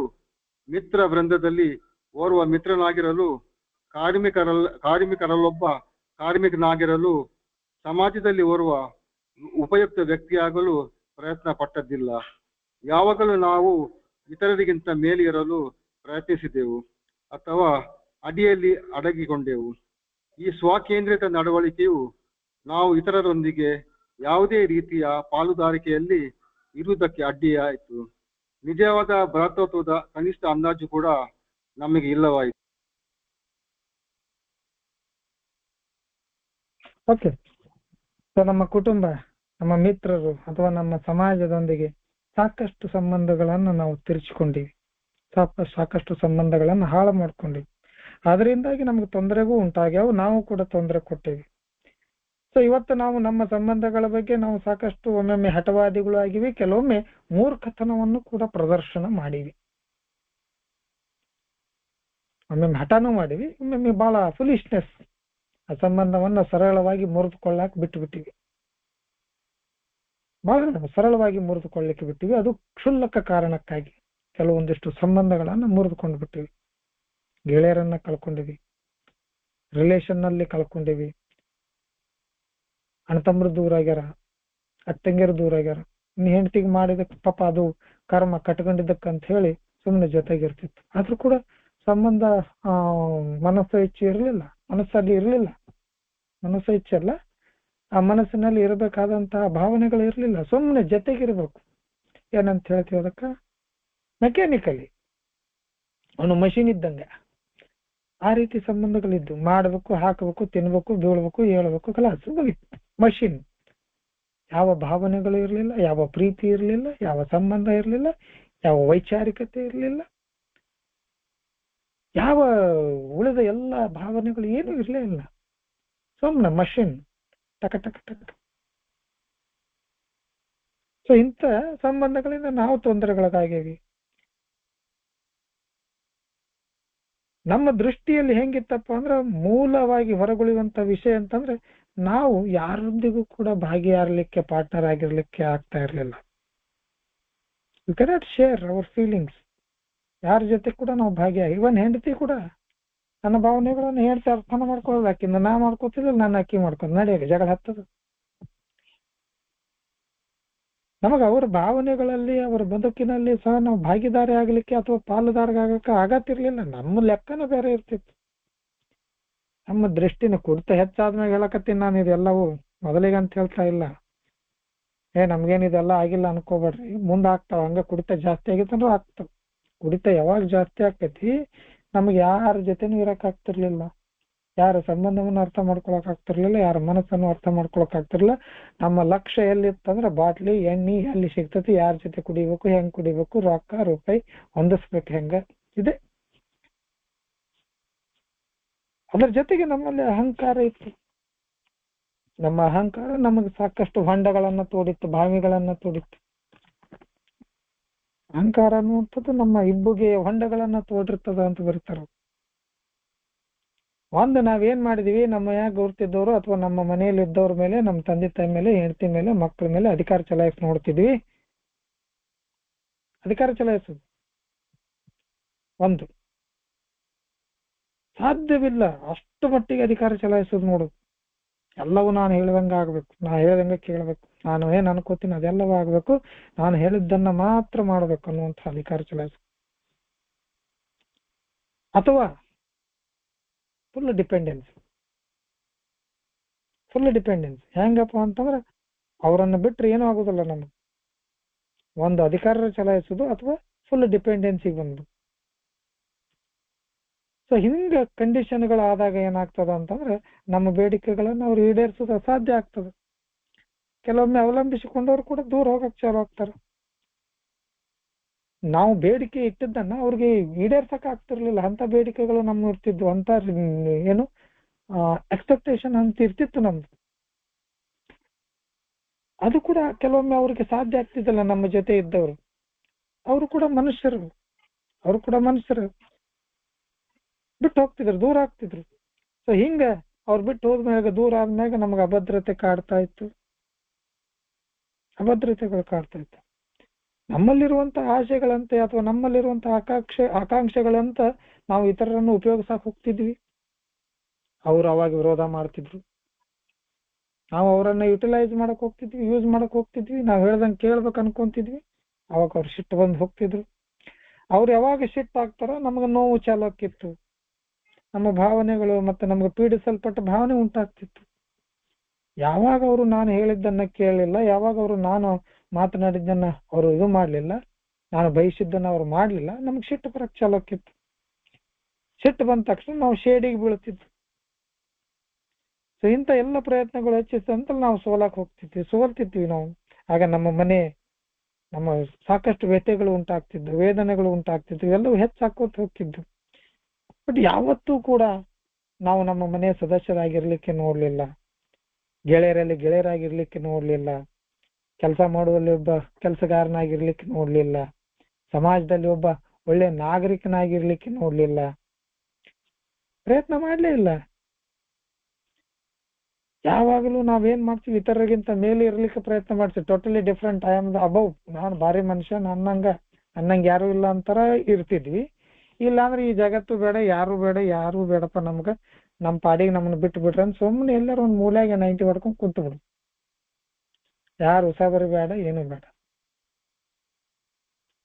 ಮಿತ್ರ ವೃಂದದಲ್ಲಿ ಓರ್ವ ಮಿತ್ರನಾಗಿರಲು, ಕಾರ್ಮಿಕರಲ್ಲೊಬ್ಬ ಕಾರ್ಮಿಕನಾಗಿರಲು, ಸಮಾಜದಲ್ಲಿ ಓರ್ವ ಉಪಯುಕ್ತ ವ್ಯಕ್ತಿಯಾಗಲು ಪ್ರಯತ್ನ ಪಟ್ಟದ್ದಿಲ್ಲ. ಯಾವಾಗಲೂ ನಾವು ಇತರರಿಗಿಂತ ಮೇಲೆ ಇರಲು ಪ್ರಯತ್ನಿಸಿದೆವು ಅಥವಾ ಅಡಿಯಲ್ಲಿ ಅಡಗಿಕೊಂಡೆವು. ಈ ಸ್ವಕೇಂದ್ರಿತ ನಡವಳಿಕೆಯು ನಾವು ಇತರರೊಂದಿಗೆ ಯಾವುದೇ ರೀತಿಯ ಪಾಲುದಾರಿಕೆಯಲ್ಲಿ ಇರುವುದಕ್ಕೆ ಅಡ್ಡಿಯಾಯಿತು. ನಿಜವಾದ ಭ್ರಾತೃತ್ವದ ಕನಿಷ್ಠ ಅಂದಾಜು ಕೂಡ ನಮಗೆ ಇಲ್ಲವಾಯಿತು. ಓಕೆ, ಸೊ ನಮ್ಮ ಕುಟುಂಬ, ನಮ್ಮ ಮಿತ್ರರು ಅಥವಾ ನಮ್ಮ ಸಮಾಜದೊಂದಿಗೆ ಸಾಕಷ್ಟು ಸಂಬಂಧಗಳನ್ನು ನಾವು ತಿರುಚಿಕೊಂಡಿವಿ, ಸಾಕಷ್ಟು ಸಂಬಂಧಗಳನ್ನು ಹಾಳು ಮಾಡ್ಕೊಂಡಿವಿ. ಅದರಿಂದಾಗಿ ನಮ್ಗೆ ತೊಂದರೆಗೂ ಉಂಟಾಗ್ಯಾವು, ನಾವು ಕೂಡ ತೊಂದರೆ ಕೊಟ್ಟೇವಿ. ಸೊ ಇವತ್ತು ನಾವು ನಮ್ಮ ಸಂಬಂಧಗಳ ಬಗ್ಗೆ ನಾವು ಸಾಕಷ್ಟು ಒಮ್ಮೊಮ್ಮೆ ಹಠವಾದಿಗಳು ಆಗಿವಿ, ಕೆಲವೊಮ್ಮೆ ಮೂರ್ಖತನವನ್ನು ಕೂಡ ಪ್ರದರ್ಶನ ಮಾಡಿವಿ. ಒಮ್ಮೊಮ್ಮೆ ಹಠನೂ ಮಾಡಿವಿ, ಒಮ್ಮೊಮ್ಮೆ ಬಹಳ ಫುಲಿಶ್ನೆಸ್, ಆ ಸಂಬಂಧವನ್ನ ಸರಳವಾಗಿ ಮುರಿದುಕೊಳ್ಳಾಕ್ ಬಿಟ್ಟುಬಿಟ್ಟಿವಿ. ಬಹಳ ಸರಳವಾಗಿ ಮುರಿದುಕೊಳ್ಳಿಕ್ಕೆ ಬಿಟ್ಟಿವಿ. ಅದು ಕ್ಷುಲ್ಲಕ ಕಾರಣಕ್ಕಾಗಿ ಕೆಲವೊಂದಿಷ್ಟು ಸಂಬಂಧಗಳನ್ನ ಮುರಿದುಕೊಂಡು ಬಿಟ್ಟಿವಿ. ಗೆಳೆಯರನ್ನ ಕಳ್ಕೊಂಡಿವಿ, ರಿಲೇಷನ್ ನಲ್ಲಿ ಕಳ್ಕೊಂಡಿವಿ, ಅಣ್ಣತಮ್ಮರು ದೂರ ಆಗ್ಯಾರ, ಅತ್ತಂಗಿಯರು ದೂರ ಆಗ್ಯಾರ. ಇನ್ನು ಹೆಂಡತಿಗೆ ಮಾಡಿದಕ್ಕೆ ಪಾಪ ಅದು ಕರ್ಮ ಕಟ್ಕೊಂಡಿದ್ದಕ್ಕಂತ ಹೇಳಿ ಸುಮ್ಮನೆ ಜೊತೆಗಿರ್ತಿತ್ತು. ಆದ್ರೂ ಕೂಡ ಸಂಬಂಧ ಮನಸ್ಸು ಇಚ್ಛೆ ಇರಲಿಲ್ಲ, ಮನಸ್ಸಲ್ಲಿ ಇರಲಿಲ್ಲ, ಮನಸ್ಸು ಇಚ್ಛೆ ಅಲ್ಲ, ಆ ಮನಸ್ಸಿನಲ್ಲಿ ಇರಬೇಕಾದಂತಹ ಭಾವನೆಗಳು ಇರಲಿಲ್ಲ. ಸುಮ್ಮನೆ ಜೊತೆಗಿರ್ಬೇಕು. ಏನಂತ ಹೇಳ್ತೀವಿ ಅದಕ್ಕ? ಮೆಕ್ಯಾನಿಕಲಿ ಅವನು ಮಷೀನ್ ಇದ್ದಂಗೆ ಆ ರೀತಿ ಸಂಬಂಧಗಳಿದ್ದು, ಮಾಡ್ಬೇಕು, ಹಾಕಬೇಕು, ತಿನ್ಬೇಕು, ಬೀಳ್ಬೇಕು, ಹೇಳ್ಬೇಕು, ಕಲಾಸ ಮುಗಿತು. ಮಷೀನ್. ಯಾವ ಭಾವನೆಗಳು ಇರಲಿಲ್ಲ, ಯಾವ ಪ್ರೀತಿ ಇರಲಿಲ್ಲ, ಯಾವ ಸಂಬಂಧ ಇರಲಿಲ್ಲ, ಯಾವ ವೈಚಾರಿಕತೆ ಇರಲಿಲ್ಲ, ಯಾವ ಉಳಿದ ಎಲ್ಲ ಭಾವನೆಗಳು ಏನೂ ಇರಲೇ ಇಲ್ಲ. ಸುಮ್ಮನೆ ಮಷೀನ್, ಟಕ ಟಕ ಟಕ. ಸೊ ಇಂಥ ಸಂಬಂಧಗಳಿಂದ ನಾವು ತೊಂದರೆಗೊಳಗಾಗೇವಿ. ನಮ್ಮ ದೃಷ್ಟಿಯಲ್ಲಿ ಹೆಂಗಿತ್ತಪ್ಪ ಅಂದ್ರೆ, ಮೂಲವಾಗಿ ಹೊರಗುಳಿಯುವಂತ ವಿಷಯ ಅಂತಂದ್ರೆ, ನಾವು ಯಾರೊಂದಿಗೂ ಕೂಡ ಭಾಗಿಯಾಗಲಿಕ್ಕೆ, ಪಾರ್ಟ್ನರ್ ಆಗಿರ್ಲಿಕ್ಕೆ ಆಗ್ತಾ ಇರ್ಲಿಲ್ಲ. You cannot share our feelings. ಯಾರ ಜೊತೆ ಕೂಡ ನಾವು ಭಾಗಿಯಾಗಿ, ಇವನ್ ಹೆಂಡತಿ ಕೂಡ ನನ್ನ ಭಾವನೆಗಳನ್ನು ಹೇಳ್ತಾ ಅರ್ಥನ ಮಾಡ್ಕೊಳ್ಳೋದು. ಆಕಿಂದ ನಾ ಮಾಡ್ಕೋತಿಲ್ಲ, ನಾನು ಅಕ್ಕಿ ಮಾಡ್ಕೊಂಡು ನಡೆಯಲಿ ಜಗಳ ಹತ್ತದು. ನಮಗ ಅವ್ರ ಭಾವನೆಗಳಲ್ಲಿ, ಅವರ ಬದುಕಿನಲ್ಲಿ ಸಹ ನಾವು ಭಾಗಿದಾರಿ ಆಗ್ಲಿಕ್ಕೆ ಅಥವಾ ಪಾಲುದಾರಗಾಗಕ್ಕೆ ಆಗತ್ತಿರ್ಲಿಲ್ಲ. ನಮ್ಮ ಲೆಕ್ಕನ ಬೇರೆ ಇರ್ತಿತ್ತು. ನಮ್ಮ ದೃಷ್ಟಿನ ಕುಡಿತ ಹೆಚ್ಚಾದ್ಮೇಲೆ ಹೇಳಕತ್ತೀನಿ ನಾನು. ಇದೆಲ್ಲವೂ ಮೊದಲಿಗೆ ಅಂತ ಹೇಳ್ತಾ ಇಲ್ಲ. ನಮ್ಗೇನ್ ಇದೆಲ್ಲ ಆಗಿಲ್ಲ ಅನ್ಕೋಬೇಡ್ರಿ, ಮುಂದೆ ಆಗ್ತಾವ. ಹಂಗ ಕುಡಿತ ಜಾಸ್ತಿ ಆಗಿತ್ತಂದ್ರೂ ಆಗ್ತಾವ. ಕುಡಿತ ಯಾವಾಗ ಜಾಸ್ತಿ ಆಗ್ತೈತಿ, ನಮ್ಗೆ ಯಾರ ಜೊತೆನೂ ಇರಕ್ ಆಗ್ತಿರ್ಲಿಲ್ಲ, ಯಾರ ಸಂಬಂಧವನ್ನು ಅರ್ಥ ಮಾಡ್ಕೊಳಕ್ ಆಗ್ತಿರ್ಲಿಲ್ಲ, ಯಾರ ಮನಸ್ಸನ್ನು ಅರ್ಥ ಮಾಡ್ಕೊಳಕ್ ಆಗ್ತಿರ್ಲಿಲ್ಲ. ನಮ್ಮ ಲಕ್ಷ್ಯ ಎಲ್ಲಿತ್ತಂದ್ರೆ, ಬಾಟ್ಲಿ ಎಣ್ಣೆ ಎಲ್ಲಿ ಸಿಗ್ತತಿ, ಯಾರ ಜೊತೆ ಕುಡಿಬೇಕು, ಹೆಂಗ್ ಕುಡಿಬೇಕು, ರೊಕ್ಕ ರೂಪಾಯಿ ಹೊಂದಿಸ್ಬೇಕು, ಹೆಂಗ ಇದೆ. ಅದ್ರ ಜೊತೆಗೆ ನಮ್ಮಲ್ಲಿ ಅಹಂಕಾರ ಇತ್ತು. ನಮ್ಮ ಅಹಂಕಾರ ನಮಗೆ ಸಾಕಷ್ಟು ಹೊಂಡಗಳನ್ನ ತೋಡಿತ್ತು, ಬಾವಿಗಳನ್ನ ತೋಡಿತ್ತು. ಅಹಂಕಾರ ಅನ್ನುವಂಥದ್ದು ನಮ್ಮ ಇಬ್ಬುಗೆ ಹೊಂಡಗಳನ್ನ ತೋಡಿರ್ತದ ಅಂತ ಬರೀತಾರ. ಒಂದು ನಾವೇನ್ ಮಾಡಿದೀವಿ, ನಮ್ಮ ಯಾಕೆ ಗುರ್ತಿದ್ದವರು ಅಥವಾ ನಮ್ಮ ಮನೆಯಲ್ಲಿ ಇದ್ದವ್ರ ಮೇಲೆ, ನಮ್ಮ ತಂದೆ ತಾಯಿ ಮೇಲೆ, ಹೆಂಡತಿ ಮೇಲೆ, ಮಕ್ಕಳ ಮೇಲೆ ಅಧಿಕಾರ ಚಲಾಯಿಸಿ ನೋಡ್ತಿದ್ವಿ. ಅಧಿಕಾರ ಚಲಾಯಿಸೋದು ಒಂದು ಸಾಧ್ಯವಿಲ್ಲ. ಅಷ್ಟು ಮಟ್ಟಿಗೆ ಅಧಿಕಾರ ಚಲಾಯಿಸೋದು ನೋಡೋದು. ಎಲ್ಲವೂ ನಾನು ಹೇಳಿದಂಗ ಆಗ್ಬೇಕು, ನಾ ಹೇಳಿದಂಗ ಕೇಳ್ಬೇಕು, ನಾನು ಏನ್ ಅನ್ಕೋತೀನಿ ಅದೆಲ್ಲವೂ ಆಗ್ಬೇಕು, ನಾನು ಹೇಳಿದ್ದನ್ನ ಮಾತ್ರ ಮಾಡ್ಬೇಕು ಅನ್ನುವಂಥ ಅಧಿಕಾರ ಚಲಾಯಿಸ. ಅಥವಾ ಫುಲ್ ಡಿಪೆಂಡೆನ್ಸ್. ಹೆಂಗಪ್ಪ ಅಂತಂದ್ರೆ, ಅವರನ್ನು ಬಿಟ್ರೆ ಏನೂ ಆಗೋದಿಲ್ಲ ನಮಗೆ. ಒಂದು ಅಧಿಕಾರ ಚಲಾಯಿಸೋದು ಅಥವಾ ಫುಲ್ ಡಿಪೆಂಡೆನ್ಸಿಗೆ ಬಂದು. ಸೊ ಹಿಂಗ ಕಂಡೀಷನ್ಗಳಾದಾಗ ಏನಾಗ್ತದ ಅಂತಂದ್ರೆ, ನಮ್ಮ ಬೇಡಿಕೆಗಳನ್ನು ಅವ್ರು ಈಡೇರಿಸೋದು ಅಸಾಧ್ಯ ಆಗ್ತದೆ. ಕೆಲವೊಮ್ಮೆ ಅವಲಂಬಿಸಿಕೊಂಡವ್ರು ಕೂಡ ದೂರ ಹೋಗಕ್ ಚಾಲು ಆಗ್ತಾರೆ. ನಾವು ಬೇಡಿಕೆ ಇಟ್ಟಿದ್ದನ್ನ ಅವ್ರಿಗೆ ಈಡೇರ್ಸಕ್ ಆಗ್ತಿರ್ಲಿಲ್ಲ. ಅಂತ ಬೇಡಿಕೆಗಳು ನಮ್ಮ ಇರ್ತಿದ್ವು, ಅಂತ ಏನು ಎಕ್ಸ್ಪೆಕ್ಟೇಷನ್ ಅಂತ ಇರ್ತಿತ್ತು ನಮ್ದು. ಅದು ಕೂಡ ಕೆಲವೊಮ್ಮೆ ಅವ್ರಿಗೆ ಸಾಧ್ಯ ಆಗ್ತಿದ್ದಲ್ಲ. ನಮ್ಮ ಜೊತೆ ಇದ್ದವರು ಅವರು ಕೂಡ ಮನುಷ್ಯರು, ಬಿಟ್ಟು ಹೋಗ್ತಿದ್ರು, ದೂರ ಆಗ್ತಿದ್ರು. ಸೊ ಹಿಂಗ ಅವ್ರು ಬಿಟ್ಟು ಹೋದ್ಮ್ಯಾಗ, ದೂರ ಆದ್ಮ್ಯಾಗ ನಮ್ಗೆ ಅಭದ್ರತೆಗಳು ಕಾಡ್ತಾ ಇತ್ತು. ನಮ್ಮಲ್ಲಿರುವಂತ ಆಶೆಗಳಂತೆ ಅಥವಾ ನಮ್ಮಲ್ಲಿರುವಂತ ಆಕಾಂಕ್ಷೆಗಳಂತ ನಾವು ಇತರರನ್ನು ಉಪಯೋಗಿಸಕ್ ಹೋಗ್ತಿದ್ವಿ. ಅವ್ರು ಅವಾಗ ವಿರೋಧ ಮಾಡ್ತಿದ್ರು. ನಾವು ಅವರನ್ನ ಯುಟಿಲೈಸ್ ಮಾಡಕ್ ಹೋಗ್ತಿದ್ವಿ, ಯೂಸ್ ಮಾಡಕ್ ಹೋಗ್ತಿದ್ವಿ. ನಾವು ಹೇಳ್ದಂಗೆ ಕೇಳ್ಬೇಕು ಅನ್ಕೊಂತಿದ್ವಿ. ಅವಾಗ ಅವ್ರು ಸಿಟ್ಟು ಬಂದು ಹೋಗ್ತಿದ್ರು. ಅವ್ರು ಯಾವಾಗ ಸಿಟ್ಟು ಆಗ್ತಾರೋ ನಮ್ಗೆ ನೋವು ಚಾಲು ಆಕ್ಕಿತ್ತು. ನಮ್ಮ ಭಾವನೆಗಳು ಮತ್ತೆ ನಮ್ಗೆ ಪೀಡಿಸಲ್ಪಟ್ಟ ಭಾವನೆ ಉಂಟಾಗ್ತಿತ್ತು. ಯಾವಾಗ ಅವರು ನಾನು ಹೇಳಿದ್ದನ್ನ ಕೇಳಲಿಲ್ಲ, ಯಾವಾಗ ಅವರು ನಾನು ಮಾತನಾಡಿದ್ದನ್ನ ಅವರು ಇದು ಮಾಡ್ಲಿಲ್ಲ, ನಾನು ಬಯಸಿದ್ದನ್ನ ಅವ್ರು ಮಾಡ್ಲಿಲ್ಲ, ನಮ್ಗೆ ಸಿಟ್ಟು ಬರಕ್ ಚಾಲು ಆಕ್ಕಿತ್ತು. ಸಿಟ್ಟು ಬಂದ ತಕ್ಷಣ ನಾವು ಶೇಡಿಗೆ ಬೀಳ್ತಿದ್ವಿ. ಸೊ ಇಂಥ ಎಲ್ಲ ಪ್ರಯತ್ನಗಳು ಹೆಚ್ಚಿಸಂತ ನಾವು ಸೋಲ್ತಿದ್ವಿ ನಾವು. ಆಗ ನಮ್ಮ ಸಾಕಷ್ಟು ವ್ಯಥೆಗಳು ಉಂಟಾಗ್ತಿದ್ವು, ವೇದನೆಗಳು ಉಂಟಾಗ್ತಿದ್ವು, ಎಲ್ಲವೂ ಹೆಚ್ಚಾಕೋತ ಹೋಗ್ತಿದ್ವು. ಬಟ್ ಯಾವತ್ತೂ ಕೂಡ ನಾವು ನಮ್ಮ ಮನೆಯ ಸದಸ್ಯರಾಗಿರ್ಲಿಕ್ಕೆ ನೋಡ್ಲಿಲ್ಲ, ಗೆಳೆಯರಲ್ಲಿ ಗೆಳೆಯರಾಗಿರ್ಲಿಕ್ಕೆ ನೋಡ್ಲಿಲ್ಲ, ಕೆಲಸ ಮಾಡುವಲ್ಲಿ ಒಬ್ಬ ಕೆಲಸಗಾರನಾಗಿರ್ಲಿಕ್ಕೆ ನೋಡ್ಲಿಲ್ಲ, ಸಮಾಜದಲ್ಲಿ ಒಬ್ಬ ಒಳ್ಳೆ ನಾಗರಿಕನಾಗಿರ್ಲಿಕ್ಕೆ ನೋಡ್ಲಿಲ್ಲ, ಪ್ರಯತ್ನ ಮಾಡ್ಲೇ ಇಲ್ಲ. ಯಾವಾಗಲೂ ನಾವೇನ್ ಮಾಡ್ತೀವಿ, ಇತರರಿಗಿಂತ ಮೇಲೆ ಇರ್ಲಿಕ್ಕೆ ಪ್ರಯತ್ನ ಮಾಡ್ತೀವಿ. Totally different, I am the above, ನಾನು ಭಾರಿ ಮನುಷ್ಯ, ನನ್ನಂಗ ಯಾರು ಇಲ್ಲ ಅಂತಾರ ಇರ್ತಿದ್ವಿ. ಇಲ್ಲ ಅಂದ್ರೆ ಈ ಜಗತ್ತು ಬೇಡ, ಯಾರು ಬೇಡಪ್ಪ ನಮ್ಗ, ನಮ್ ಪಾಡಿಗೆ ನಮ್ಮನ್ನ ಬಿಟ್ಟು ಬಿಡ್ರಿ ಅಂತ ಸುಮ್ಮನೆ ಎಲ್ಲರೂ ಒಂದ್ ಮೂಲೆಯಾಗ 90 ಹೊಡ್ಕೊಂಡ್ ಕುಂತು ಬಿಡು. ಯಾರು ಉಸಾಬರಿ ಬೇಡ, ಏನು ಬೇಡ.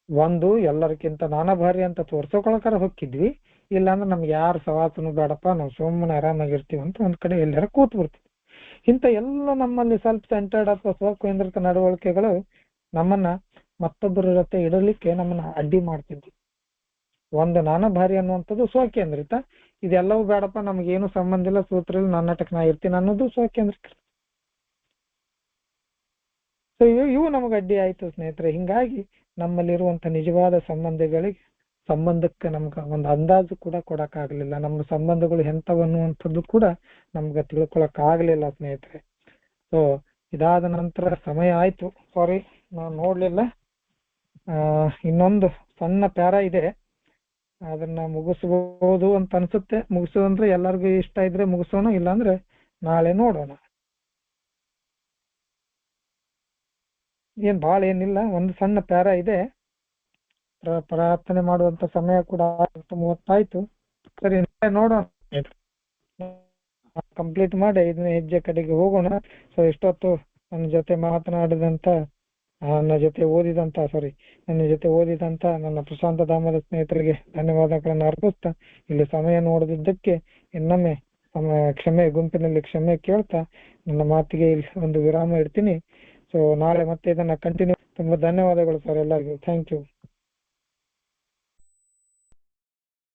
ಒಂದು ಎಲ್ಲರಿಗಿಂತ ನಾನಾ ಭಾರಿ ಅಂತ ತೋರ್ಸೋಕೊಳಕರ ಹೊಕ್ಕಿದ್ವಿ. ಇಲ್ಲಾಂದ್ರೆ ನಮ್ಗೆ ಯಾರು ಸವಾಸನು ಬೇಡಪ್ಪ, ನಾವು ಸುಮ್ಮನೆ ಆರಾಮಾಗಿರ್ತೀವಿ ಅಂತ ಒಂದ್ ಕಡೆ ಎಲ್ಲಾರ ಕೂತ್ ಬಿಡ್ತೀವಿ. ಇಂಥ ಎಲ್ಲ ನಮ್ಮಲ್ಲಿ ಸೆಲ್ಫ್ ಸೆಂಟರ್ಡ್ ಅಥವಾ ಸ್ವಕೇಂದ್ರಿತ ನಡವಳಿಕೆಗಳು ನಮ್ಮನ್ನ ಮತ್ತೊಬ್ಬರ ಜೊತೆ ಇಡಲಿಕ್ಕೆ ನಮ್ಮನ್ನ ಅಡ್ಡಿ ಮಾಡ್ತಿದ್ವಿ. ಒಂದು ನಾನಾ ಭಾರಿ ಅನ್ನುವಂಥದ್ದು ಸ್ವಕೇಂದ್ರಿತ, ಇದೆಲ್ಲವೂ ಬೇಡಪ್ಪ, ನಮ್ಗೇನು ಸಂಬಂಧ ಇಲ್ಲ, ಸೂತ್ರ ಇಲ್ಲ, ನನ್ನಟಕ್ ನಾ ಇರ್ತೀನಿ ಅನ್ನೋದು ಸ್ವಕೇಂದ್ರಿತ. ಸೊ ಇವು ನಮಗೆ ಅಡ್ಡಿ ಆಯ್ತು ಸ್ನೇಹಿತರೆ. ಹಿಂಗಾಗಿ ನಮ್ಮಲ್ಲಿರುವಂತ ನಿಜವಾದ ಸಂಬಂಧಕ್ಕೆ ನಮ್ಗೆ ಒಂದು ಅಂದಾಜು ಕೂಡ ಕೊಡಕ್ ಆಗ್ಲಿಲ್ಲ. ನಮ್ಮ ಸಂಬಂಧಗಳು ಎಂಥವು ಅನ್ನುವಂಥದ್ದು ಕೂಡ ನಮ್ಗೆ ತಿಳ್ಕೊಳಕ್ ಆಗ್ಲಿಲ್ಲ ಸ್ನೇಹಿತರೆ. ಸೊ ಇದಾದ ನಂತರ ಸಮಯ ಆಯ್ತು, ಸಾರಿ ನಾನು ನೋಡ್ಲಿಲ್ಲ. ಇನ್ನೊಂದು ಸಣ್ಣ ಪ್ಯಾರ ಇದೆ, ಅದನ್ನ ಮುಗಿಸ್ಬೋದು ಅಂತ ಅನ್ಸುತ್ತೆ. ಮುಗಿಸೋದಂದ್ರೆ ಎಲ್ಲರಿಗೂ ಇಷ್ಟ ಇದ್ರೆ ಮುಗಿಸೋಣ, ಇಲ್ಲಾಂದ್ರೆ ನಾಳೆ ನೋಡೋಣ. ಏನ್ ಭಾಳ ಏನಿಲ್ಲ, ಒಂದು ಸಣ್ಣ ಪ್ಯಾರ ಇದೆ. ಪ್ರಾರ್ಥನೆ ಮಾಡುವಂತ ಸಮಯ ಕೂಡ 30 ಸರಿ, ನೋಡೋಣ, ಕಂಪ್ಲೀಟ್ ಮಾಡಿ 5ನೇ ಹೆಜ್ಜೆ ಕಡೆಗೆ ಹೋಗೋಣ. ಸೊ ಇಷ್ಟೊತ್ತು ನನ್ನ ಜೊತೆ ಮಾತನಾಡಿದಂತ, ನನ್ನ ಜೊತೆ ಓದಿದಂತ ನನ್ನ ಪ್ರಶಾಂತ ಧಾಮದ ಸ್ನೇಹಿತರಿಗೆ ಧನ್ಯವಾದಗಳನ್ನು ಅರ್ಪಿಸ್ತಾ, ಇಲ್ಲಿ ಸಮಯ ನೋಡದಿದ್ದಕ್ಕೆ ಇನ್ನೊಮ್ಮೆ ಗುಂಪಿನಲ್ಲಿ ಕ್ಷಮೆ ಕೇಳ್ತಾ ನನ್ನ ಮಾತಿಗೆ ಇಲ್ಲಿ ಒಂದು ವಿರಾಮ ಇಡ್ತೀನಿ. ಸೊ ನಾಳೆ ಮತ್ತೆ ಇದನ್ನ ಕಂಟಿನ್ಯೂ. ತುಂಬಾ ಧನ್ಯವಾದಗಳು ಸರ್ ಎಲ್ಲರಿಗೂ. Thank you.